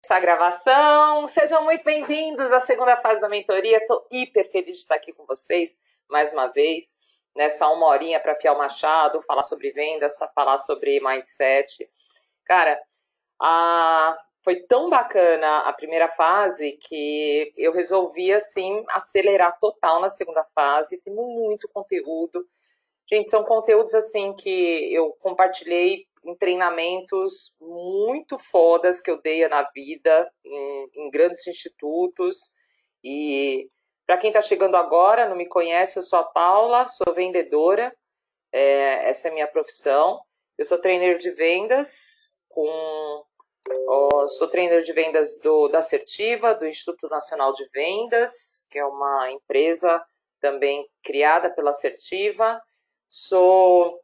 Essa gravação. Sejam muito bem-vindos à segunda fase da mentoria. Estou hiper feliz de estar aqui com vocês mais uma vez, nessa uma horinha para Fiel Machado, falar sobre vendas, falar sobre mindset. Cara, foi tão bacana a primeira fase que eu resolvi, assim, acelerar total na segunda fase. Tem muito conteúdo. Gente, são conteúdos, assim, que eu compartilhei em treinamentos muito fodas que eu dei na vida, em grandes institutos. E para quem está chegando agora, não me conhece, eu sou a Paula, sou vendedora, essa é a minha profissão. Eu sou trainer de vendas, sou trainer de vendas da Assertiva, do Instituto Nacional de Vendas, que é uma empresa também criada pela Assertiva. Sou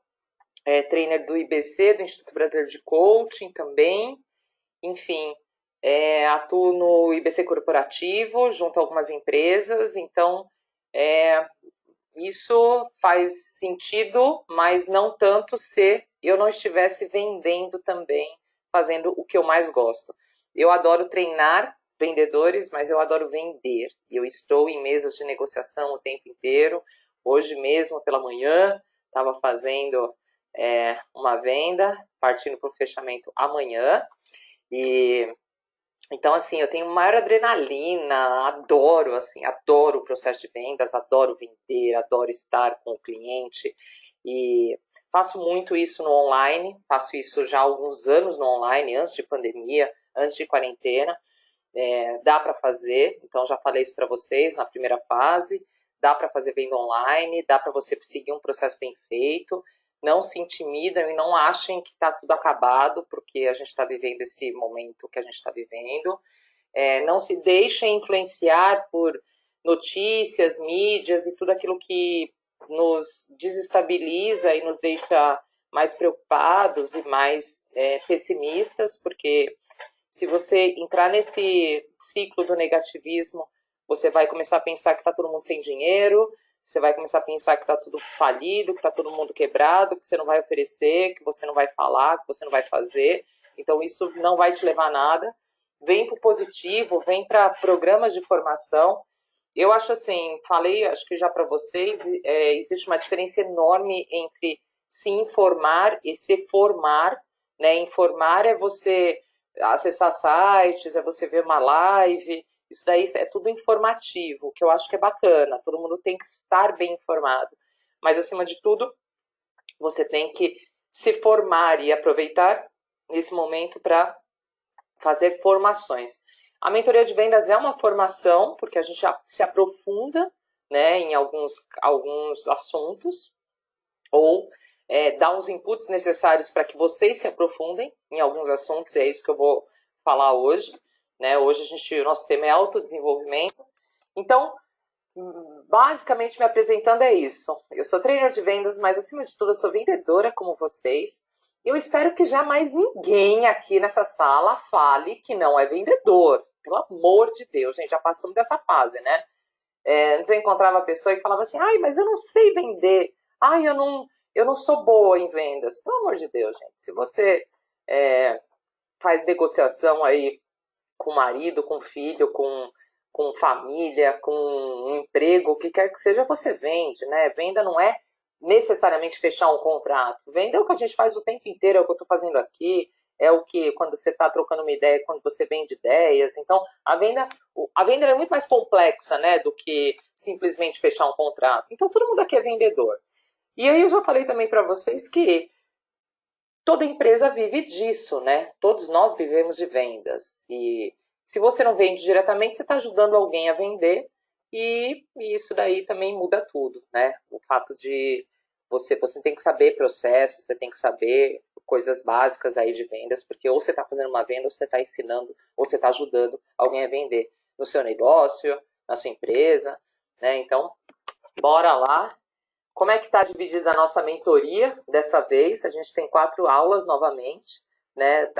trainer do IBC, do Instituto Brasileiro de Coaching também. Enfim, atuo no IBC Corporativo, junto a algumas empresas. Então, isso faz sentido, mas não tanto se eu não estivesse vendendo também, fazendo o que eu mais gosto. Eu adoro treinar vendedores, mas eu adoro vender. Eu estou em mesas de negociação o tempo inteiro. Hoje mesmo, pela manhã, estava fazendo uma venda, partindo para o fechamento amanhã. Então, assim, eu tenho maior adrenalina, adoro o processo de vendas, adoro vender, adoro estar com o cliente. E faço muito isso no online, faço isso já há alguns anos no online, antes de pandemia, antes de quarentena. Dá para fazer, então já falei isso para vocês na primeira fase. Dá para fazer venda online, dá para você seguir um processo bem feito. Não se intimidam e não achem que está tudo acabado, porque a gente está vivendo esse momento que a gente está vivendo. Não se deixem influenciar por notícias, mídias e tudo aquilo que nos desestabiliza e nos deixa mais preocupados e mais pessimistas, porque se você entrar nesse ciclo do negativismo, você vai começar a pensar que está todo mundo sem dinheiro, você vai começar a pensar que está tudo falido, que está todo mundo quebrado, que você não vai oferecer, que você não vai falar, que você não vai fazer. Então, isso não vai te levar a nada. Vem para o positivo, vem para programas de formação. Eu acho assim, falei, acho que já para vocês, existe uma diferença enorme entre se informar e se formar. Né? Informar é você acessar sites, é você ver uma live. Isso daí é tudo informativo, que eu acho que é bacana. Todo mundo tem que estar bem informado. Mas, acima de tudo, você tem que se formar e aproveitar esse momento para fazer formações. A mentoria de vendas é uma formação, porque a gente se aprofunda, né, em alguns assuntos, ou dá os inputs necessários para que vocês se aprofundem em alguns assuntos, e é isso que eu vou falar hoje. Né? Hoje o nosso tema é autodesenvolvimento. Então, basicamente me apresentando é isso. Eu sou trainer de vendas, mas acima de tudo eu sou vendedora como vocês. Eu espero que jamais ninguém aqui nessa sala fale que não é vendedor. Pelo amor de Deus, gente, já passamos dessa fase, né? Antes eu encontrava a pessoa e falava assim, ai, mas eu não sei vender. Ai, eu não sou boa em vendas. Pelo amor de Deus, gente. Se você faz negociação aí com marido, com filho, com família, com um emprego, o que quer que seja, você vende, né? Venda não é necessariamente fechar um contrato. Venda é o que a gente faz o tempo inteiro, é o que eu estou fazendo aqui, é o que quando você está trocando uma ideia, quando você vende ideias. Então, a venda é muito mais complexa, né, do que simplesmente fechar um contrato. Então, todo mundo aqui é vendedor. E aí eu já falei também para vocês que toda empresa vive disso, né? Todos nós vivemos de vendas. E se você não vende diretamente, você está ajudando alguém a vender e isso daí também muda tudo, né? O fato de você tem que saber processo, você tem que saber coisas básicas aí de vendas, porque ou você está fazendo uma venda, ou você está ensinando, ou você está ajudando alguém a vender no seu negócio, na sua empresa, né? Então, bora lá. Como é que está dividida a nossa mentoria dessa vez? A gente tem 4 aulas novamente, né?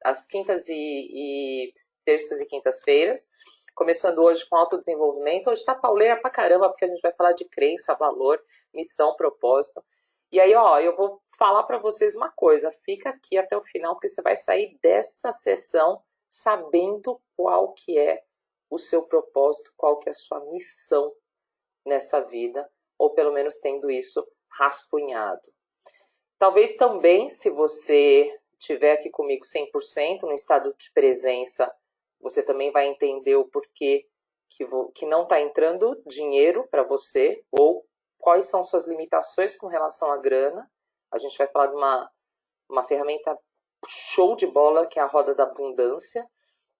As quintas e terças e quintas-feiras. Começando hoje com autodesenvolvimento. Hoje está pauleira pra caramba, porque a gente vai falar de crença, valor, missão, propósito. E aí, eu vou falar para vocês uma coisa. Fica aqui até o final, porque você vai sair dessa sessão sabendo qual que é o seu propósito, qual que é a sua missão nessa vida, ou pelo menos tendo isso rascunhado. Talvez também, se você estiver aqui comigo 100%, no estado de presença, você também vai entender o porquê que não está entrando dinheiro para você, ou quais são suas limitações com relação à grana. A gente vai falar de uma ferramenta show de bola, que é a roda da abundância,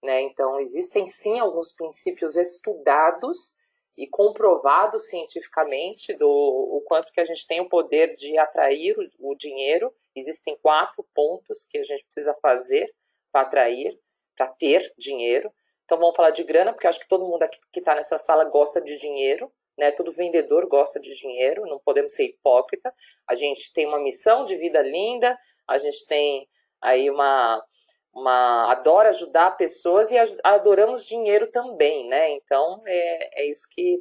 né? Então, existem sim alguns princípios estudados e comprovados cientificamente do o quanto que a gente tem o poder de atrair o dinheiro. Existem 4 pontos que a gente precisa fazer para atrair, para ter dinheiro. Então, vamos falar de grana, porque acho que todo mundo aqui que está nessa sala gosta de dinheiro, né? Todo vendedor gosta de dinheiro, não podemos ser hipócrita. A gente tem uma missão de vida linda, a gente tem aí adora ajudar pessoas e adoramos dinheiro também, né? Então,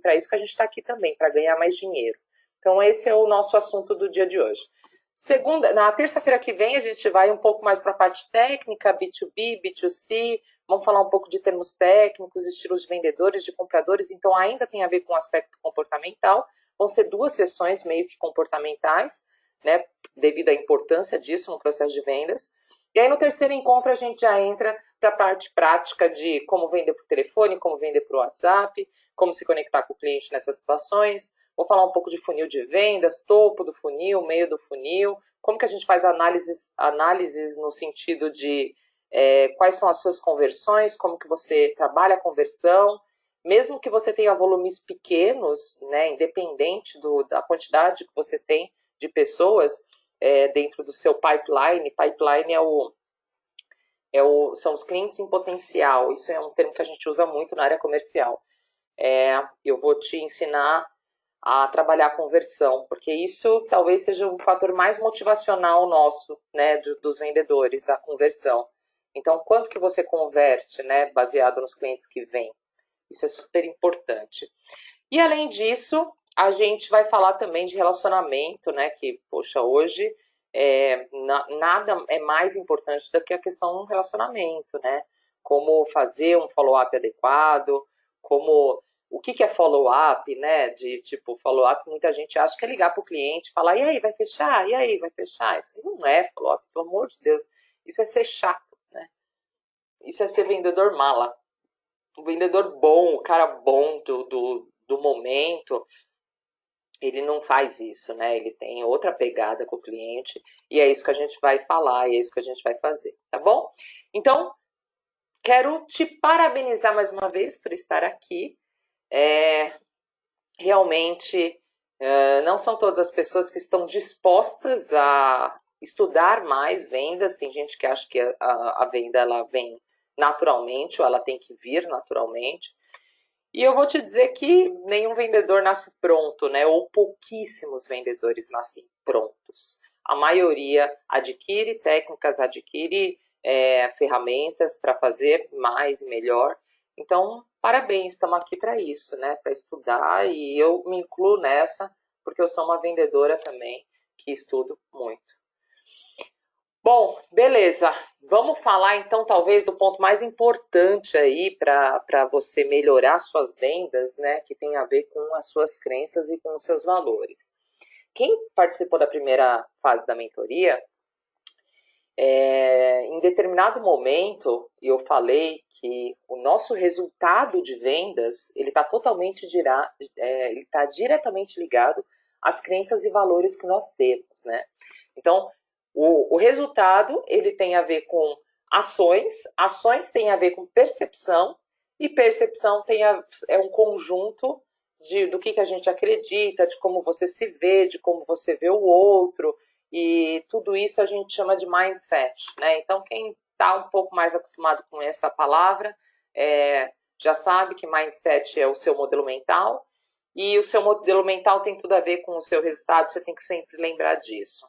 para isso que a gente está aqui também, para ganhar mais dinheiro. Então, esse é o nosso assunto do dia de hoje. Na terça-feira que vem, a gente vai um pouco mais para a parte técnica, B2B, B2C, vamos falar um pouco de termos técnicos, estilos de vendedores, de compradores, então ainda tem a ver com o aspecto comportamental. Vão ser 2 sessões meio que comportamentais, né? Devido à importância disso no processo de vendas. E aí, no terceiro encontro, a gente já entra para a parte prática de como vender por telefone, como vender por WhatsApp, como se conectar com o cliente nessas situações. Vou falar um pouco de funil de vendas, topo do funil, meio do funil, como que a gente faz análises no sentido de quais são as suas conversões, como que você trabalha a conversão, mesmo que você tenha volumes pequenos, né, independente da quantidade que você tem de pessoas, dentro do seu pipeline. Pipeline são os clientes em potencial. Isso é um termo que a gente usa muito na área comercial. Eu vou te ensinar a trabalhar a conversão, porque isso talvez seja um fator mais motivacional nosso, né, dos vendedores, a conversão. Então, quanto que você converte, né, baseado nos clientes que vêm? Isso é super importante. E além disso, a gente vai falar também de relacionamento, né? Que, poxa, hoje nada é mais importante do que a questão do relacionamento, né? Como fazer um follow-up adequado, o que é follow-up, né? De tipo, follow-up, muita gente acha que é ligar para o cliente e falar, e aí, vai fechar? E aí, vai fechar? Isso não é follow-up, pelo amor de Deus. Isso é ser chato, né? Isso é ser vendedor mala. O vendedor bom, o cara bom do momento, ele não faz isso, né? Ele tem outra pegada com o cliente e é isso que a gente vai falar, e é isso que a gente vai fazer, tá bom? Então, quero te parabenizar mais uma vez por estar aqui. Realmente, não são todas as pessoas que estão dispostas a estudar mais vendas. Tem gente que acha que a venda ela vem naturalmente, ou ela tem que vir naturalmente. E eu vou te dizer que nenhum vendedor nasce pronto, né? Ou pouquíssimos vendedores nascem prontos. A maioria adquire técnicas, adquire ferramentas para fazer mais e melhor. Então, parabéns, estamos aqui para isso, né? Para estudar, e eu me incluo nessa, porque eu sou uma vendedora também que estudo muito. Bom, beleza. Vamos falar então talvez do ponto mais importante aí para você melhorar suas vendas, né? Que tem a ver com as suas crenças e com os seus valores. Quem participou da primeira fase da mentoria, em determinado momento eu falei que o nosso resultado de vendas ele está ele está diretamente ligado às crenças e valores que nós temos, né? Então, o resultado ele tem a ver com ações tem a ver com percepção, e percepção é um conjunto do que a gente acredita, de como você se vê, de como você vê o outro, e tudo isso a gente chama de mindset, né? Então, quem está um pouco mais acostumado com essa palavra já sabe que mindset é o seu modelo mental, e o seu modelo mental tem tudo a ver com o seu resultado, você tem que sempre lembrar disso.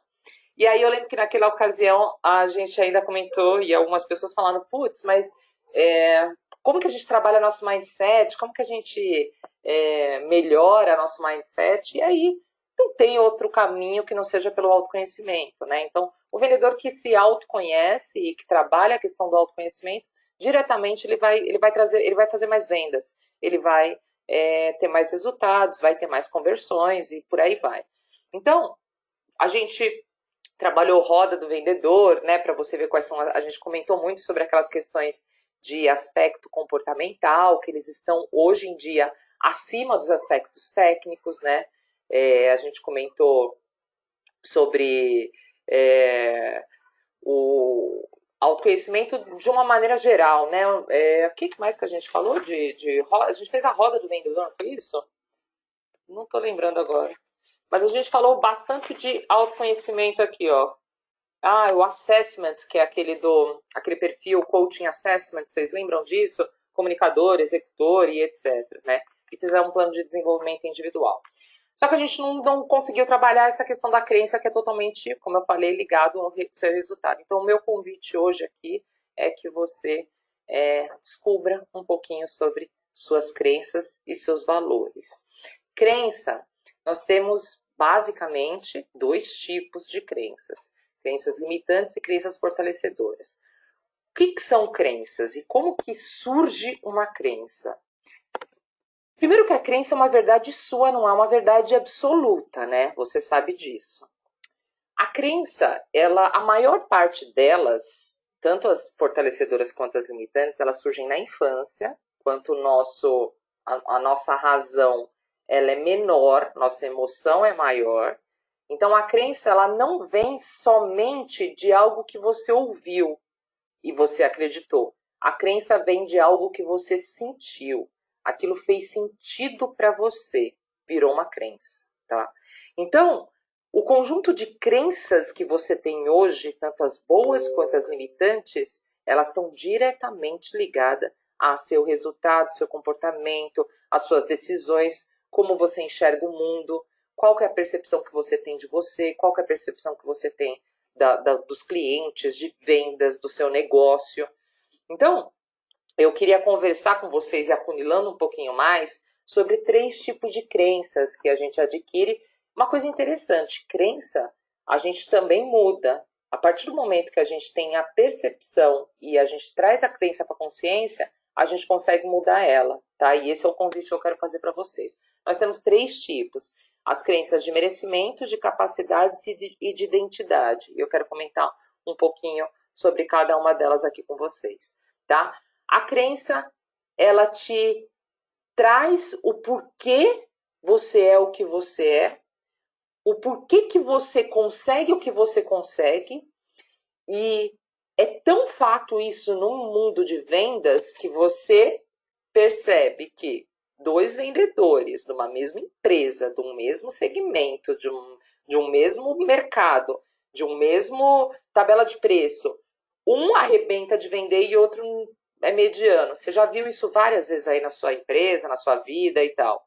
E aí eu lembro que naquela ocasião a gente ainda comentou, e algumas pessoas falaram, putz, mas como que a gente trabalha nosso mindset, como que a gente melhora nosso mindset? E aí não tem outro caminho que não seja pelo autoconhecimento, né? Então, o vendedor que se autoconhece e que trabalha a questão do autoconhecimento, diretamente ele vai fazer mais vendas, ele vai ter mais resultados, vai ter mais conversões e por aí vai. Então, a gente trabalhou roda do vendedor, né, para você ver quais são, a gente comentou muito sobre aquelas questões de aspecto comportamental, que eles estão hoje em dia acima dos aspectos técnicos, né, a gente comentou sobre o autoconhecimento de uma maneira geral, né, o que mais que a gente falou a gente fez a roda do vendedor, não foi isso? Não estou lembrando agora. Mas a gente falou bastante de autoconhecimento aqui, ó. O assessment, que é aquele perfil coaching assessment, vocês lembram disso? Comunicador, executor e etc, né? E fizer um plano de desenvolvimento individual. Só que a gente não conseguiu trabalhar essa questão da crença, que é totalmente, como eu falei, ligado ao seu resultado. Então, o meu convite hoje aqui é que você descubra um pouquinho sobre suas crenças e seus valores. Crença, nós temos basicamente 2 tipos de crenças. Crenças limitantes e crenças fortalecedoras. O que são crenças e como que surge uma crença? Primeiro que a crença é uma verdade sua, não é uma verdade absoluta, né? Você sabe disso. A crença, a maior parte delas, tanto as fortalecedoras quanto as limitantes, elas surgem na infância, quanto a nossa razão ela é menor, nossa emoção é maior. Então, a crença ela não vem somente de algo que você ouviu e você acreditou. A crença vem de algo que você sentiu. Aquilo fez sentido para você, virou uma crença, tá? Então, o conjunto de crenças que você tem hoje, tanto as boas quanto as limitantes, elas estão diretamente ligadas a seu resultado, seu comportamento, as suas decisões, como você enxerga o mundo, qual que é a percepção que você tem de você, qual que é a percepção que você tem dos clientes, de vendas, do seu negócio. Então, eu queria conversar com vocês, e afunilando um pouquinho mais, sobre 3 tipos de crenças que a gente adquire. Uma coisa interessante, crença, a gente também muda. A partir do momento que a gente tem a percepção e a gente traz a crença para a consciência, a gente consegue mudar ela, tá? E esse é o convite que eu quero fazer para vocês. Nós temos 3 tipos. As crenças de merecimento, de capacidades e de identidade. E eu quero comentar um pouquinho sobre cada uma delas aqui com vocês, tá? A crença, ela te traz o porquê você é o que você é, o porquê que você consegue o que você consegue, e é tão fato isso num mundo de vendas que você percebe que 2 vendedores de uma mesma empresa, de um mesmo segmento, de um mesmo mercado, de um mesmo tabela de preço, um arrebenta de vender e outro é mediano. Você já viu isso várias vezes aí na sua empresa, na sua vida e tal. O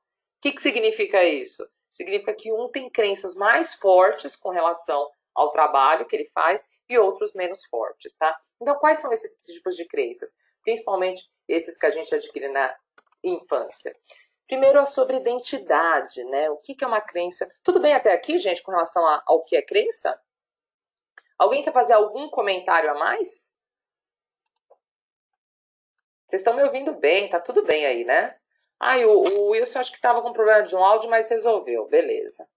que significa isso? Significa que um tem crenças mais fortes com relação ao trabalho que ele faz e outros menos fortes, tá? Então, quais são esses tipos de crenças? Principalmente esses que a gente adquire na infância. Primeiro é sobre identidade, né? O que é uma crença? Tudo bem até aqui, gente, com relação ao que é crença? Alguém quer fazer algum comentário a mais? Vocês estão me ouvindo bem, tá tudo bem aí, né? O Wilson acho que estava com problema de um áudio, mas resolveu, beleza.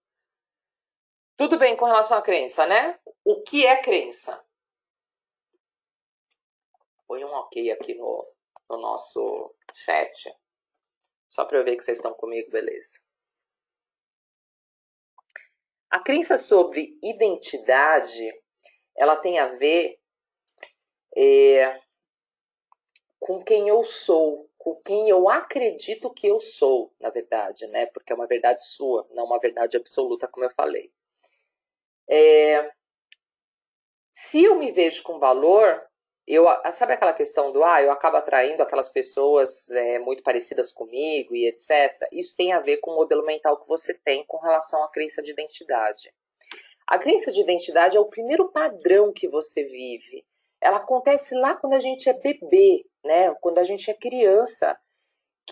Tudo bem com relação à crença, né? O que é crença? Põe um ok aqui no nosso chat, só para eu ver que vocês estão comigo, beleza. A crença sobre identidade, ela tem a ver com quem eu sou, com quem eu acredito que eu sou, na verdade, né? Porque é uma verdade sua, não uma verdade absoluta, como eu falei. Se eu me vejo com valor, sabe aquela questão do eu acabo atraindo aquelas pessoas muito parecidas comigo e etc. Isso tem a ver com o modelo mental que você tem com relação à crença de identidade. A crença de identidade é o primeiro padrão que você vive. Ela acontece lá quando a gente é bebê, né? Quando a gente é criança,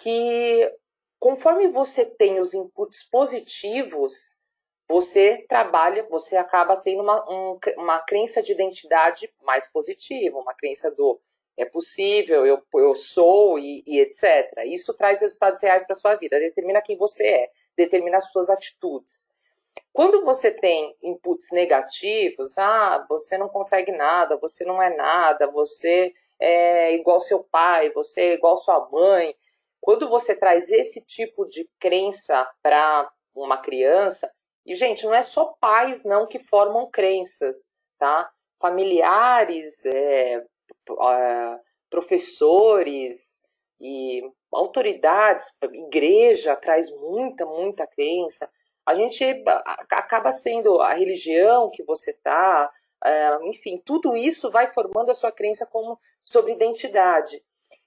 que conforme você tem os inputs positivos, você trabalha, você acaba tendo uma crença de identidade mais positiva, uma crença do é possível, eu sou e etc. Isso traz resultados reais para sua vida, determina quem você é, determina as suas atitudes. Quando você tem inputs negativos, você não consegue nada, você não é nada, você é igual seu pai, você é igual sua mãe. Quando você traz esse tipo de crença para uma criança, e gente, não é só pais não que formam crenças, tá? Familiares, professores e autoridades, igreja traz muita crença. A gente acaba sendo a religião que você está, enfim, tudo isso vai formando a sua crença como sobre identidade.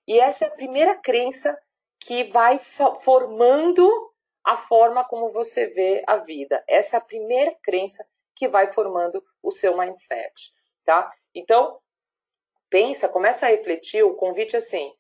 E essa é a primeira crença que vai formando a forma como você vê a vida. Essa é a primeira crença que vai formando o seu mindset, tá? Então, pensa, começa a refletir, o convite assim,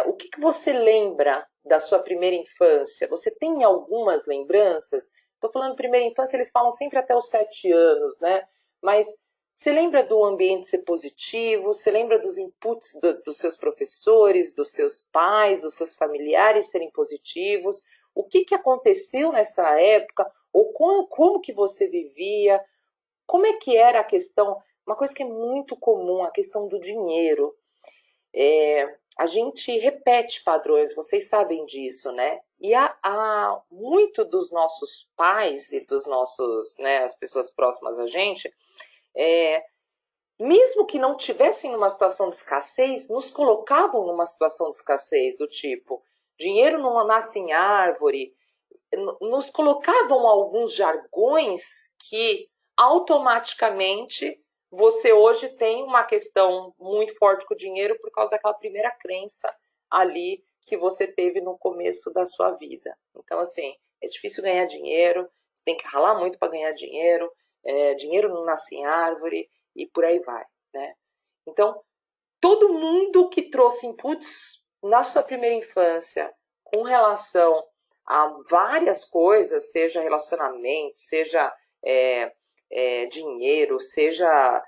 o que você lembra da sua primeira infância? Você tem algumas lembranças? Estou falando primeira infância, eles falam sempre até os 7 anos, né? Mas você lembra do ambiente ser positivo? Você lembra dos inputs dos seus professores, dos seus pais, dos seus familiares serem positivos? O que aconteceu nessa época? Ou como que você vivia? Como é que era a questão? Uma coisa que é muito comum, a questão do dinheiro. A gente repete padrões, vocês sabem disso, né? E há muito dos nossos pais e dos nossos, né, as pessoas próximas a gente, mesmo que não tivessem numa situação de escassez, nos colocavam numa situação de escassez, do tipo, dinheiro não nasce em árvore, nos colocavam alguns jargões que automaticamente você hoje tem uma questão muito forte com o dinheiro por causa daquela primeira crença ali que você teve no começo da sua vida. Então, assim, é difícil ganhar dinheiro, tem que ralar muito para ganhar dinheiro, dinheiro não nasce em árvore e por aí vai, né? Então, todo mundo que trouxe inputs na sua primeira infância com relação a várias coisas, seja relacionamento, seja dinheiro, seja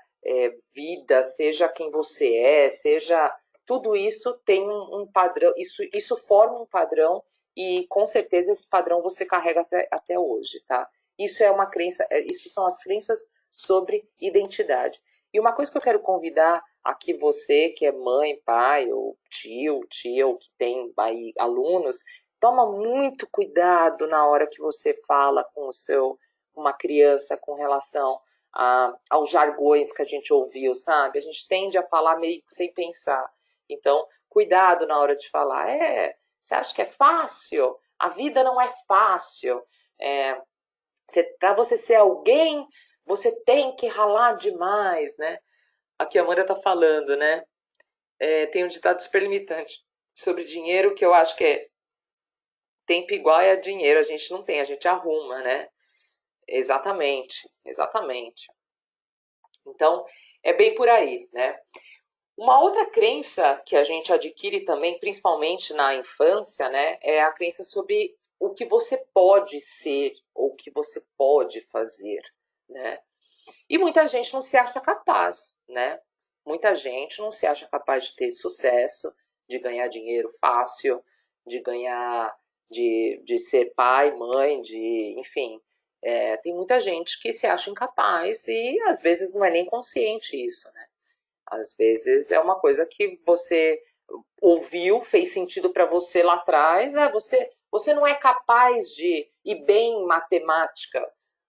vida, seja quem você é, seja tudo isso tem um padrão, isso forma um padrão e com certeza esse padrão você carrega até hoje, tá? Isso é uma crença, isso são as crenças sobre identidade. E uma coisa que eu quero convidar aqui você que é mãe, pai ou tio, tia, ou que tem aí alunos, toma muito cuidado na hora que você fala com uma criança com relação aos jargões que a gente ouviu, sabe? A gente tende a falar meio que sem pensar. Então, cuidado na hora de falar. Você acha que é fácil? A vida não é fácil. Para você ser alguém, você tem que ralar demais, né? Aqui a Amanda está falando, né? Tem um ditado super limitante sobre dinheiro que eu acho que é tempo igual é dinheiro, a gente não tem, a gente arruma, né? Exatamente, exatamente. Então, é bem por aí, né? Uma outra crença que a gente adquire também, principalmente na infância, né, é a crença sobre o que você pode ser ou o que você pode fazer, né? E muita gente não se acha capaz, né? Muita gente não se acha capaz de ter sucesso, de ganhar dinheiro fácil, de ganhar, de ser pai, mãe, enfim. Tem muita gente que se acha incapaz e às vezes não é nem consciente isso, né? Às vezes é uma coisa que você ouviu, fez sentido para você lá atrás. Você não é capaz de ir bem em matemática.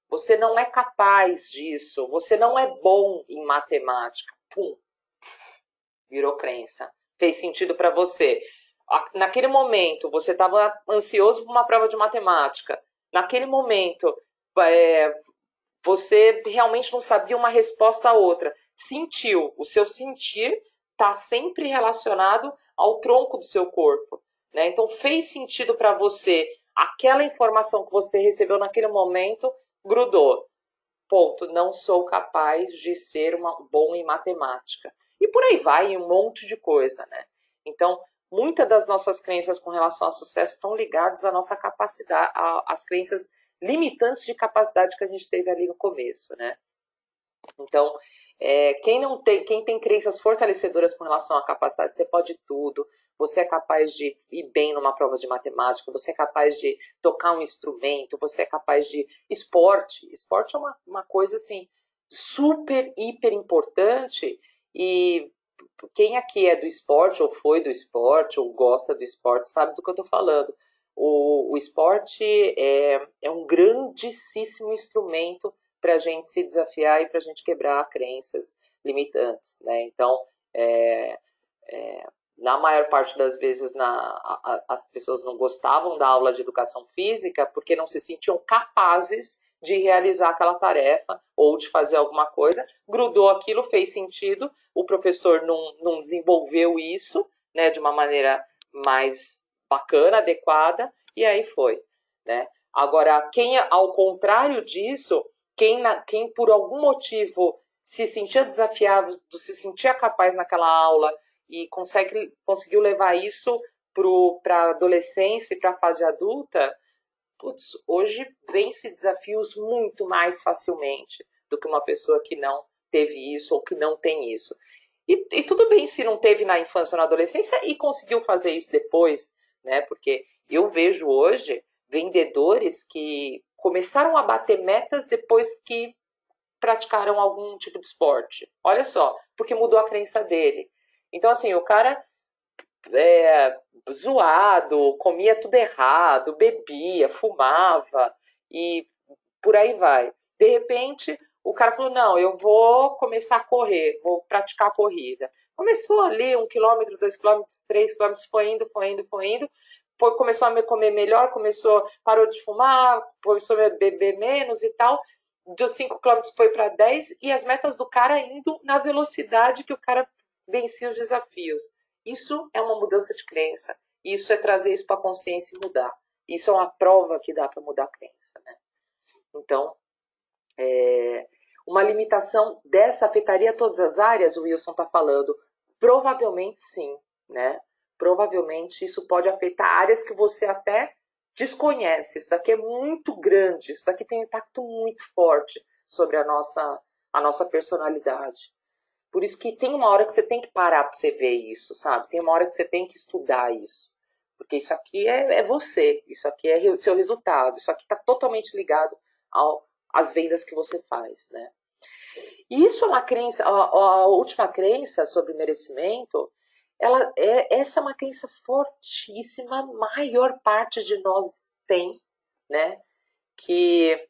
Você não é capaz disso. Você não é bom em matemática. Pum, virou crença. Fez sentido para você. Naquele momento, você estava ansioso por uma prova de matemática. Naquele momento, você realmente não sabia uma resposta a outra. Sentiu. O seu sentir está sempre relacionado ao tronco do seu corpo, né? Então fez sentido para você aquela informação que você recebeu naquele momento, grudou. Ponto. Não sou capaz de ser bom em matemática. E por aí vai, em um monte de coisa, né? Então, muitas das nossas crenças com relação ao sucesso estão ligadas à nossa capacidade, às crenças limitantes de capacidade que a gente teve ali no começo, né? Então, quem tem crenças fortalecedoras com relação à capacidade, você pode tudo, você é capaz de ir bem numa prova de matemática, você é capaz de tocar um instrumento, você é capaz de esporte. Esporte é uma coisa assim super, hiper importante, e quem aqui é do esporte, ou foi do esporte, ou gosta do esporte, sabe do que eu estou falando. O esporte é um grandíssimo instrumento para a gente se desafiar e para a gente quebrar crenças limitantes, né? Então, é, na maior parte das vezes as pessoas não gostavam da aula de educação física porque não se sentiam capazes de realizar aquela tarefa ou de fazer alguma coisa, grudou aquilo, fez sentido, o professor não desenvolveu isso, né, de uma maneira mais bacana, adequada, e aí foi, né? Agora, quem, ao contrário disso, quem por algum motivo se sentia desafiado, se sentia capaz naquela aula e conseguiu levar isso para a adolescência e para a fase adulta, putz, hoje vence desafios muito mais facilmente do que uma pessoa que não teve isso ou que não tem isso. E tudo bem se não teve na infância ou na adolescência e conseguiu fazer isso depois, né? Porque eu vejo hoje vendedores que começaram a bater metas depois que praticaram algum tipo de esporte. Olha só, porque mudou a crença dele. Então, assim, o cara zoado, comia tudo errado, bebia, fumava e por aí vai. De repente, o cara falou: não, eu vou começar a correr, vou praticar a corrida. Começou ali 1 quilômetro, 2 quilômetros, 3 quilômetros, foi indo, foi indo, foi indo. Começou a comer melhor, parou de fumar, começou a beber menos e tal. Dos 5 quilômetros foi para 10 e as metas do cara indo na velocidade que o cara vencia os desafios. Isso é uma mudança de crença. Isso é trazer isso para a consciência e mudar. Isso é uma prova que dá para mudar a crença, né? Então, uma limitação dessa afetaria todas as áreas, o Wilson está falando? Provavelmente sim, né? Provavelmente isso pode afetar áreas que você até desconhece. Isso daqui é muito grande, isso daqui tem um impacto muito forte sobre a nossa personalidade. Por isso que tem uma hora que você tem que parar para você ver isso, sabe? Tem uma hora que você tem que estudar isso. Porque isso aqui é você, isso aqui é o seu resultado, isso aqui está totalmente ligado às vendas que você faz, né? E isso é uma crença, a última crença sobre merecimento, essa é uma crença fortíssima, a maior parte de nós tem, né? Que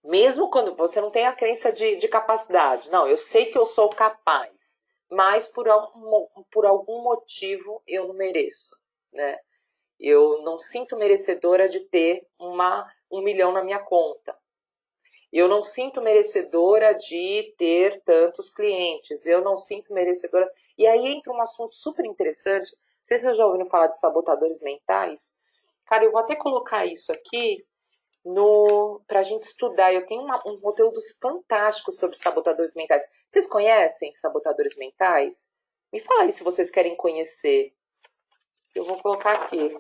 mesmo quando você não tem a crença de capacidade, não, eu sei que eu sou capaz, mas por algum motivo eu não mereço, né? Eu não sinto merecedora de ter 1 milhão na minha conta. Eu não sinto merecedora de ter tantos clientes. Eu não sinto merecedora. E aí entra um assunto super interessante. Não sei se vocês já ouviram falar de sabotadores mentais. Cara, eu vou até colocar isso aqui para a gente estudar. Eu tenho um conteúdo fantástico sobre sabotadores mentais. Vocês conhecem sabotadores mentais? Me fala aí se vocês querem conhecer. Eu vou colocar aqui.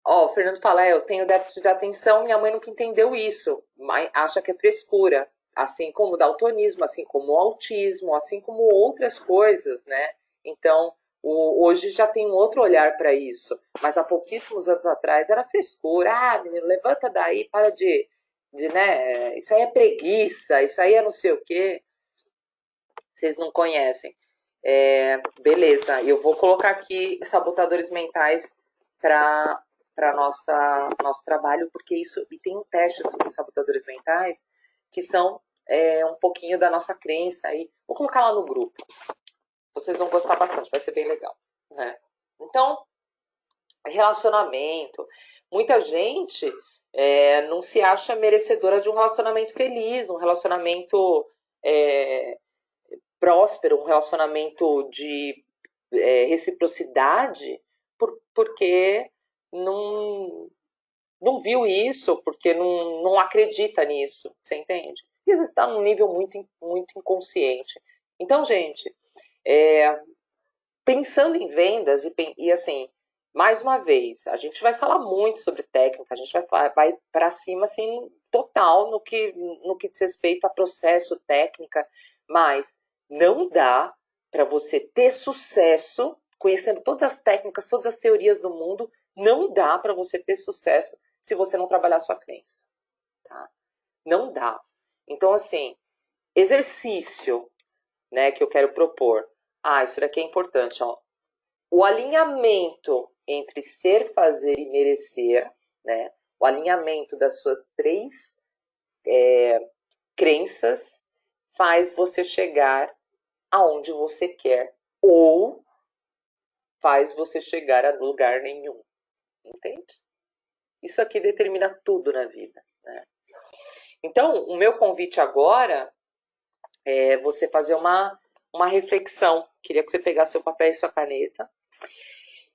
Ó, o Fernando fala, eu tenho déficit de atenção, minha mãe nunca entendeu isso, mas acha que é frescura, assim como o daltonismo, assim como o autismo, assim como outras coisas, né? Então, hoje já tem um outro olhar para isso, mas há pouquíssimos anos atrás era frescura. Ah, menino, levanta daí, para né? Isso aí é preguiça, isso aí é não sei o quê. Vocês não conhecem. Beleza, eu vou colocar aqui sabotadores mentais para nosso trabalho, porque isso, e tem um teste sobre os sabotadores mentais, que são um pouquinho da nossa crença aí. Vou colocar lá no grupo. Vocês vão gostar bastante, vai ser bem legal, né? Então, relacionamento. Muita gente não se acha merecedora de um relacionamento feliz, um relacionamento próspero, um relacionamento de reciprocidade, porque não viu isso, porque não acredita nisso, você entende? E às vezes está num nível muito, muito inconsciente. Então, gente, pensando em vendas, e assim, Mais uma vez, a gente vai falar muito sobre técnica, a gente vai para cima assim total no que diz respeito a processo, técnica, mas não dá para você ter sucesso conhecendo todas as técnicas, todas as teorias do mundo, não dá para você ter sucesso se você não trabalhar a sua crença, tá? Não dá. Então, assim, exercício, né, que eu quero propor. Ah, isso daqui é importante, ó. O alinhamento entre ser, fazer e merecer, né? O alinhamento das suas três crenças faz você chegar aonde você quer ou faz você chegar a lugar nenhum, entende? Isso aqui determina tudo na vida, né? Então, o meu convite agora é você fazer uma reflexão. Queria que você pegasse seu papel e sua caneta,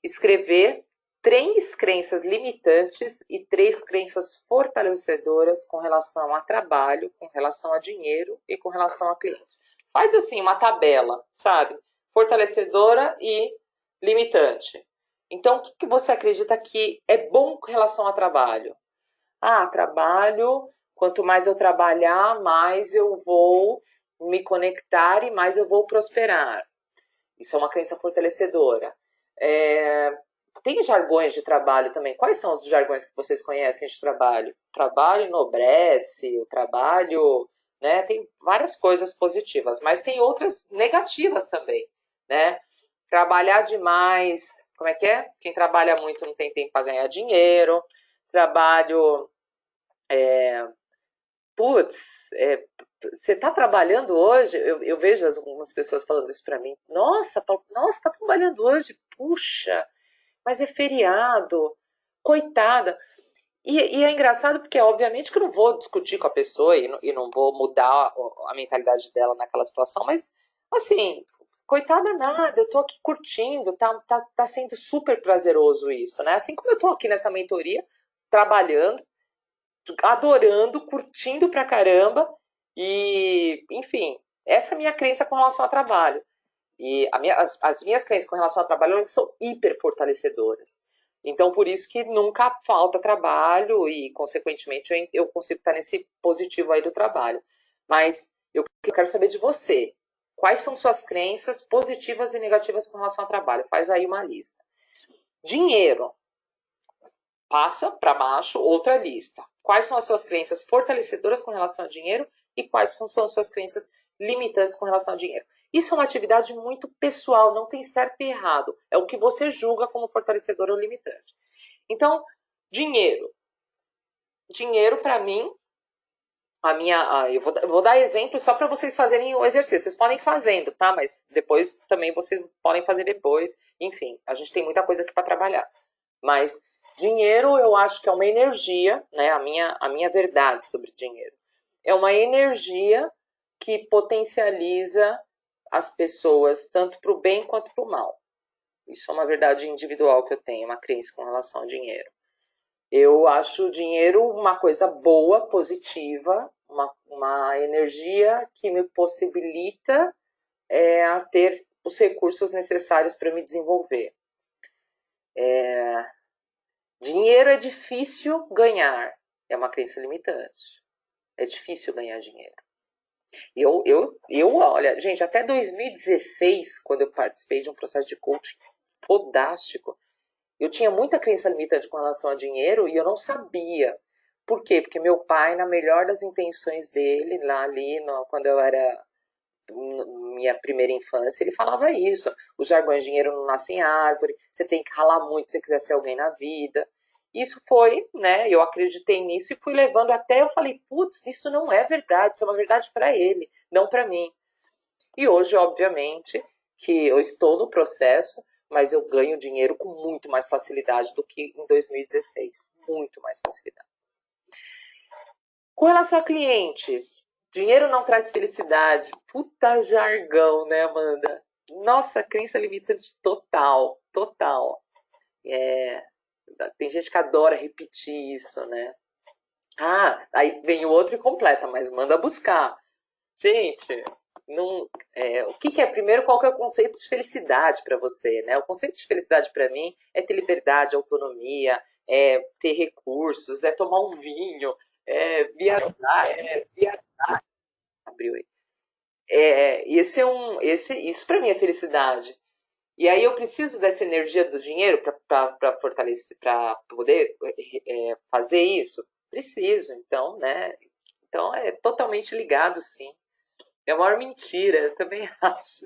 escrever 3 crenças limitantes e 3 crenças fortalecedoras com relação a trabalho, com relação a dinheiro e com relação a clientes. Faz assim uma tabela, sabe? Fortalecedora e limitante. Então, o que você acredita que é bom com relação a trabalho? Ah, trabalho, quanto mais eu trabalhar, mais eu vou me conectar e mais eu vou prosperar. Isso é uma crença fortalecedora. Tem jargões de trabalho também. Quais são os jargões que vocês conhecem de trabalho? O trabalho enobrece, o trabalho, né? Tem várias coisas positivas, mas tem outras negativas também, né? Trabalhar demais, como é que é? Quem trabalha muito não tem tempo para ganhar dinheiro. Trabalho, você está trabalhando hoje? Eu vejo algumas pessoas falando isso para mim. Nossa, Paulo, nossa, está trabalhando hoje? Puxa, mas é feriado, coitada. E é engraçado porque, obviamente, que eu não vou discutir com a pessoa e não vou mudar a mentalidade dela naquela situação, mas, assim, coitada nada, eu tô aqui curtindo, tá sendo super prazeroso isso, né? Assim como eu tô aqui nessa mentoria, trabalhando, adorando, curtindo pra caramba, e, enfim, essa é a minha crença com relação ao trabalho. E as minhas crenças com relação ao trabalho elas são hiper fortalecedoras. Então, por isso que nunca falta trabalho e, consequentemente, eu consigo estar nesse positivo aí do trabalho. Mas eu quero saber de você. Quais são suas crenças positivas e negativas com relação ao trabalho? Faz aí uma lista. Dinheiro. Passa para baixo outra lista. Quais são as suas crenças fortalecedoras com relação ao dinheiro e quais são as suas crenças limitantes com relação ao dinheiro? Isso é uma atividade muito pessoal, não tem certo e errado. É o que você julga como fortalecedor ou limitante. Então, dinheiro. Dinheiro, para mim, eu vou dar exemplo só para vocês fazerem o exercício. Vocês podem ir fazendo, tá? Mas depois também vocês podem fazer depois. Enfim, a gente tem muita coisa aqui para trabalhar. Mas dinheiro eu acho que é uma energia, né? A minha verdade sobre dinheiro. É uma energia que potencializa as pessoas tanto para o bem quanto para o mal. Isso é uma verdade individual que eu tenho, uma crença com relação ao dinheiro. Eu acho o dinheiro uma coisa boa, positiva, uma energia que me possibilita a ter os recursos necessários para me desenvolver. Dinheiro é difícil ganhar, é uma crença limitante. É difícil ganhar dinheiro. Olha, gente, até 2016, quando eu participei de um processo de coaching fodástico, eu tinha muita crença limitante com relação a dinheiro e eu não sabia. Por quê? Porque meu pai, na melhor das intenções dele, quando eu era minha primeira infância, ele falava isso. Os jargões de dinheiro não nascem em árvore, você tem que ralar muito se você quiser ser alguém na vida. Isso foi, né? Eu acreditei nisso e fui levando até eu falei, putz, isso não é verdade, isso é uma verdade para ele, não para mim. E hoje, obviamente, que eu estou no processo, mas eu ganho dinheiro com muito mais facilidade do que em 2016. Muito mais facilidade. Com relação a clientes, dinheiro não traz felicidade. Puta jargão, né, Amanda? Nossa, crença limitante total, total. Tem gente que adora repetir isso, né? Ah, aí vem o outro e completa, mas manda buscar. Gente, o que é, primeiro, qual que é o conceito de felicidade para você, né? O conceito de felicidade para mim é ter liberdade, autonomia, é ter recursos, é tomar um vinho, viajar, abriu aí. Isso para mim é felicidade. E aí eu preciso dessa energia do dinheiro para fortalecer, para poder fazer isso? Preciso, então, né? Então é totalmente ligado, sim. É a maior mentira, eu também acho.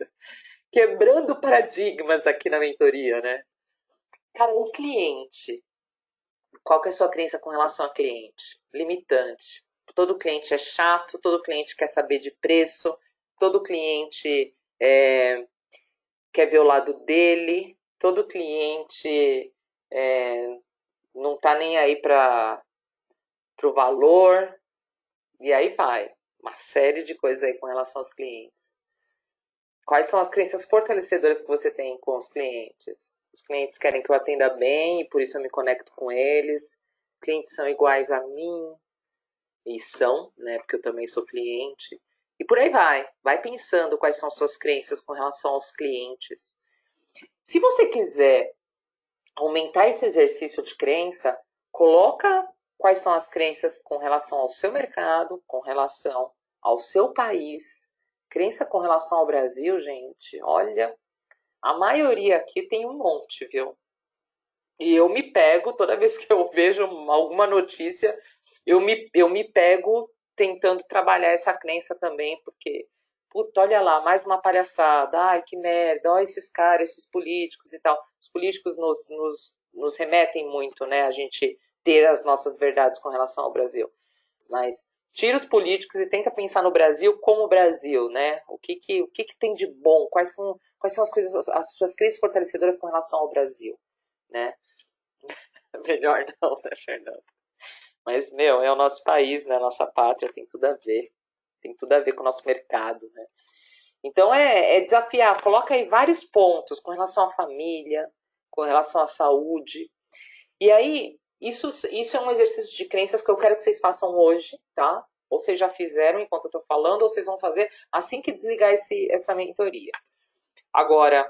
Quebrando paradigmas aqui na mentoria, né? Cara, o cliente. Qual que é a sua crença com relação ao cliente? Limitante. Todo cliente é chato, todo cliente quer saber de preço, todo cliente quer ver o lado dele, todo cliente não tá nem aí para o valor, e aí vai. Uma série de coisas aí com relação aos clientes. Quais são as crenças fortalecedoras que você tem com os clientes? Os clientes querem que eu atenda bem e por isso eu me conecto com eles. Clientes são iguais a mim, e são, né? Porque eu também sou cliente. E por aí vai. Vai pensando quais são as suas crenças com relação aos clientes. Se você quiser aumentar esse exercício de crença, coloca quais são as crenças com relação ao seu mercado, com relação ao seu país. Crença com relação ao Brasil, gente, olha, a maioria aqui tem um monte, viu? E eu me pego, toda vez que eu vejo alguma notícia, eu me pego tentando trabalhar essa crença também, porque, puta, olha lá, mais uma palhaçada, ai, que merda, olha esses caras, esses políticos e tal. Os políticos nos remetem muito, né, a gente ter as nossas verdades com relação ao Brasil. Mas tira os políticos e tenta pensar no Brasil como o Brasil, né? O que tem de bom? Quais são as coisas, as suas crenças fortalecedoras com relação ao Brasil, né? Melhor não, né, Fernando? Mas, meu, é o nosso país, né? Nossa pátria, tem tudo a ver. Tem tudo a ver com o nosso mercado, né? Então, desafiar. Coloca aí vários pontos com relação à família, com relação à saúde. E aí, isso é um exercício de crenças que eu quero que vocês façam hoje, tá? Ou vocês já fizeram enquanto eu tô falando, ou vocês vão fazer assim que desligar essa mentoria. Agora,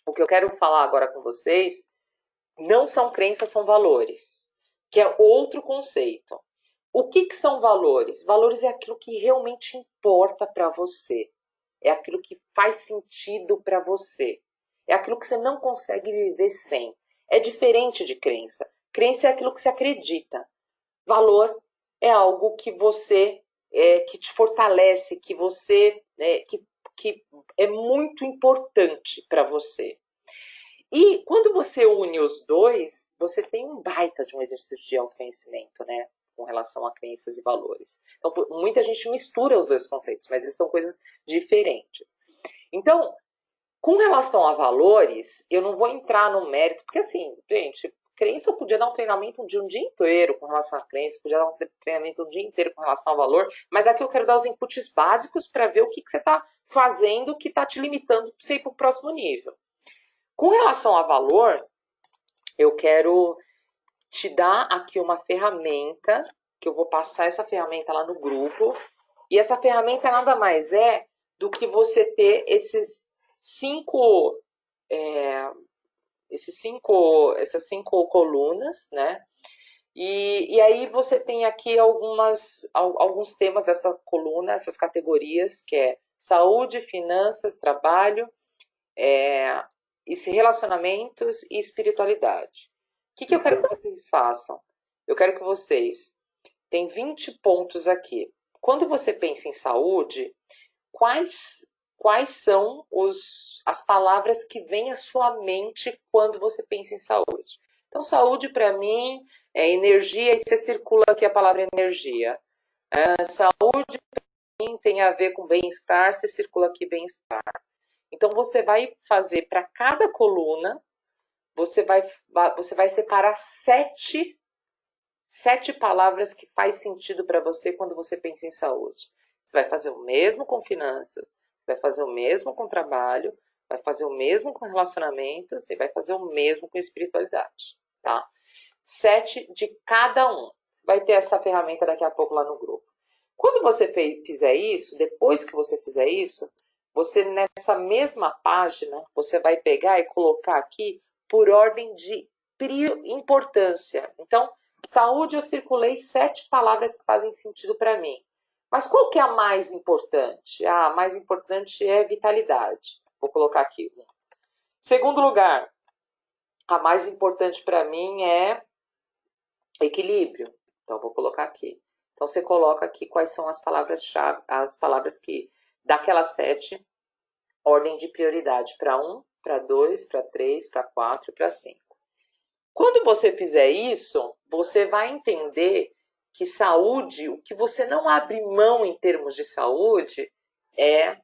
o que eu quero falar agora com vocês não são crenças, são valores, que é outro conceito. O que são valores? Valores é aquilo que realmente importa para você. É aquilo que faz sentido para você. É aquilo que você não consegue viver sem. É diferente de crença. Crença é aquilo que você acredita. Valor é algo que você que te fortalece, que você que é muito importante para você. E quando você une os dois, você tem um baita de um exercício de autoconhecimento, né? Com relação a crenças e valores. Então, muita gente mistura os dois conceitos, mas eles são coisas diferentes. Então, com relação a valores, eu não vou entrar no mérito, porque assim, gente, crença eu podia dar um treinamento de um dia inteiro com relação à crença, podia dar um treinamento um dia inteiro com relação ao valor, mas aqui eu quero dar os inputs básicos para ver o que você está fazendo que está te limitando para você ir para o próximo nível. Com relação a valor, eu quero te dar aqui uma ferramenta, que eu vou passar essa ferramenta lá no grupo, e essa ferramenta nada mais é do que você ter essas cinco essas cinco colunas, né? E aí você tem aqui alguns temas dessa coluna, essas categorias, que é saúde, finanças, trabalho, relacionamentos e espiritualidade. O que eu quero que vocês façam? Eu quero que vocês... Tem 20 pontos aqui. Quando você pensa em saúde, quais são as palavras que vêm à sua mente quando você pensa em saúde? Então, saúde para mim é energia, e você circula aqui a palavra energia. Saúde para mim tem a ver com bem-estar, você circula aqui bem-estar. Então, você vai fazer para cada coluna, você vai separar sete palavras que faz sentido para você quando você pensa em saúde. Você vai fazer o mesmo com finanças, vai fazer o mesmo com trabalho, vai fazer o mesmo com relacionamentos e vai fazer o mesmo com espiritualidade, tá? 7 de cada um. Vai ter essa ferramenta daqui a pouco lá no grupo. Quando você fizer isso, depois que você fizer isso, você nessa mesma página, você vai pegar e colocar aqui por ordem de importância. Então, saúde, eu circulei 7 palavras que fazem sentido para mim. Mas qual que é a mais importante? A mais importante é vitalidade. Vou colocar aqui. Segundo lugar, a mais importante para mim é equilíbrio. Então, vou colocar aqui. Então, você coloca aqui quais são as palavras-chave, as palavras que, daquelas 7, ordem de prioridade para 1, para 2, para 3, para 4 e para 5. Quando você fizer isso, você vai entender que saúde, o que você não abre mão em termos de saúde, é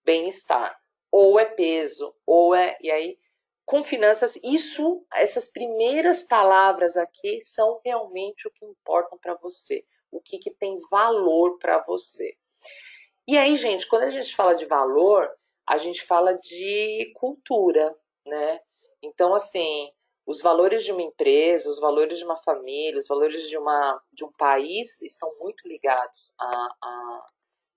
bem-estar, ou é peso, ou é... E aí, com finanças, essas primeiras palavras aqui são realmente o que importam para você, o que tem valor para você. E aí, gente, quando a gente fala de valor, a gente fala de cultura, né? Então, assim, os valores de uma empresa, os valores de uma família, os valores de um país estão muito ligados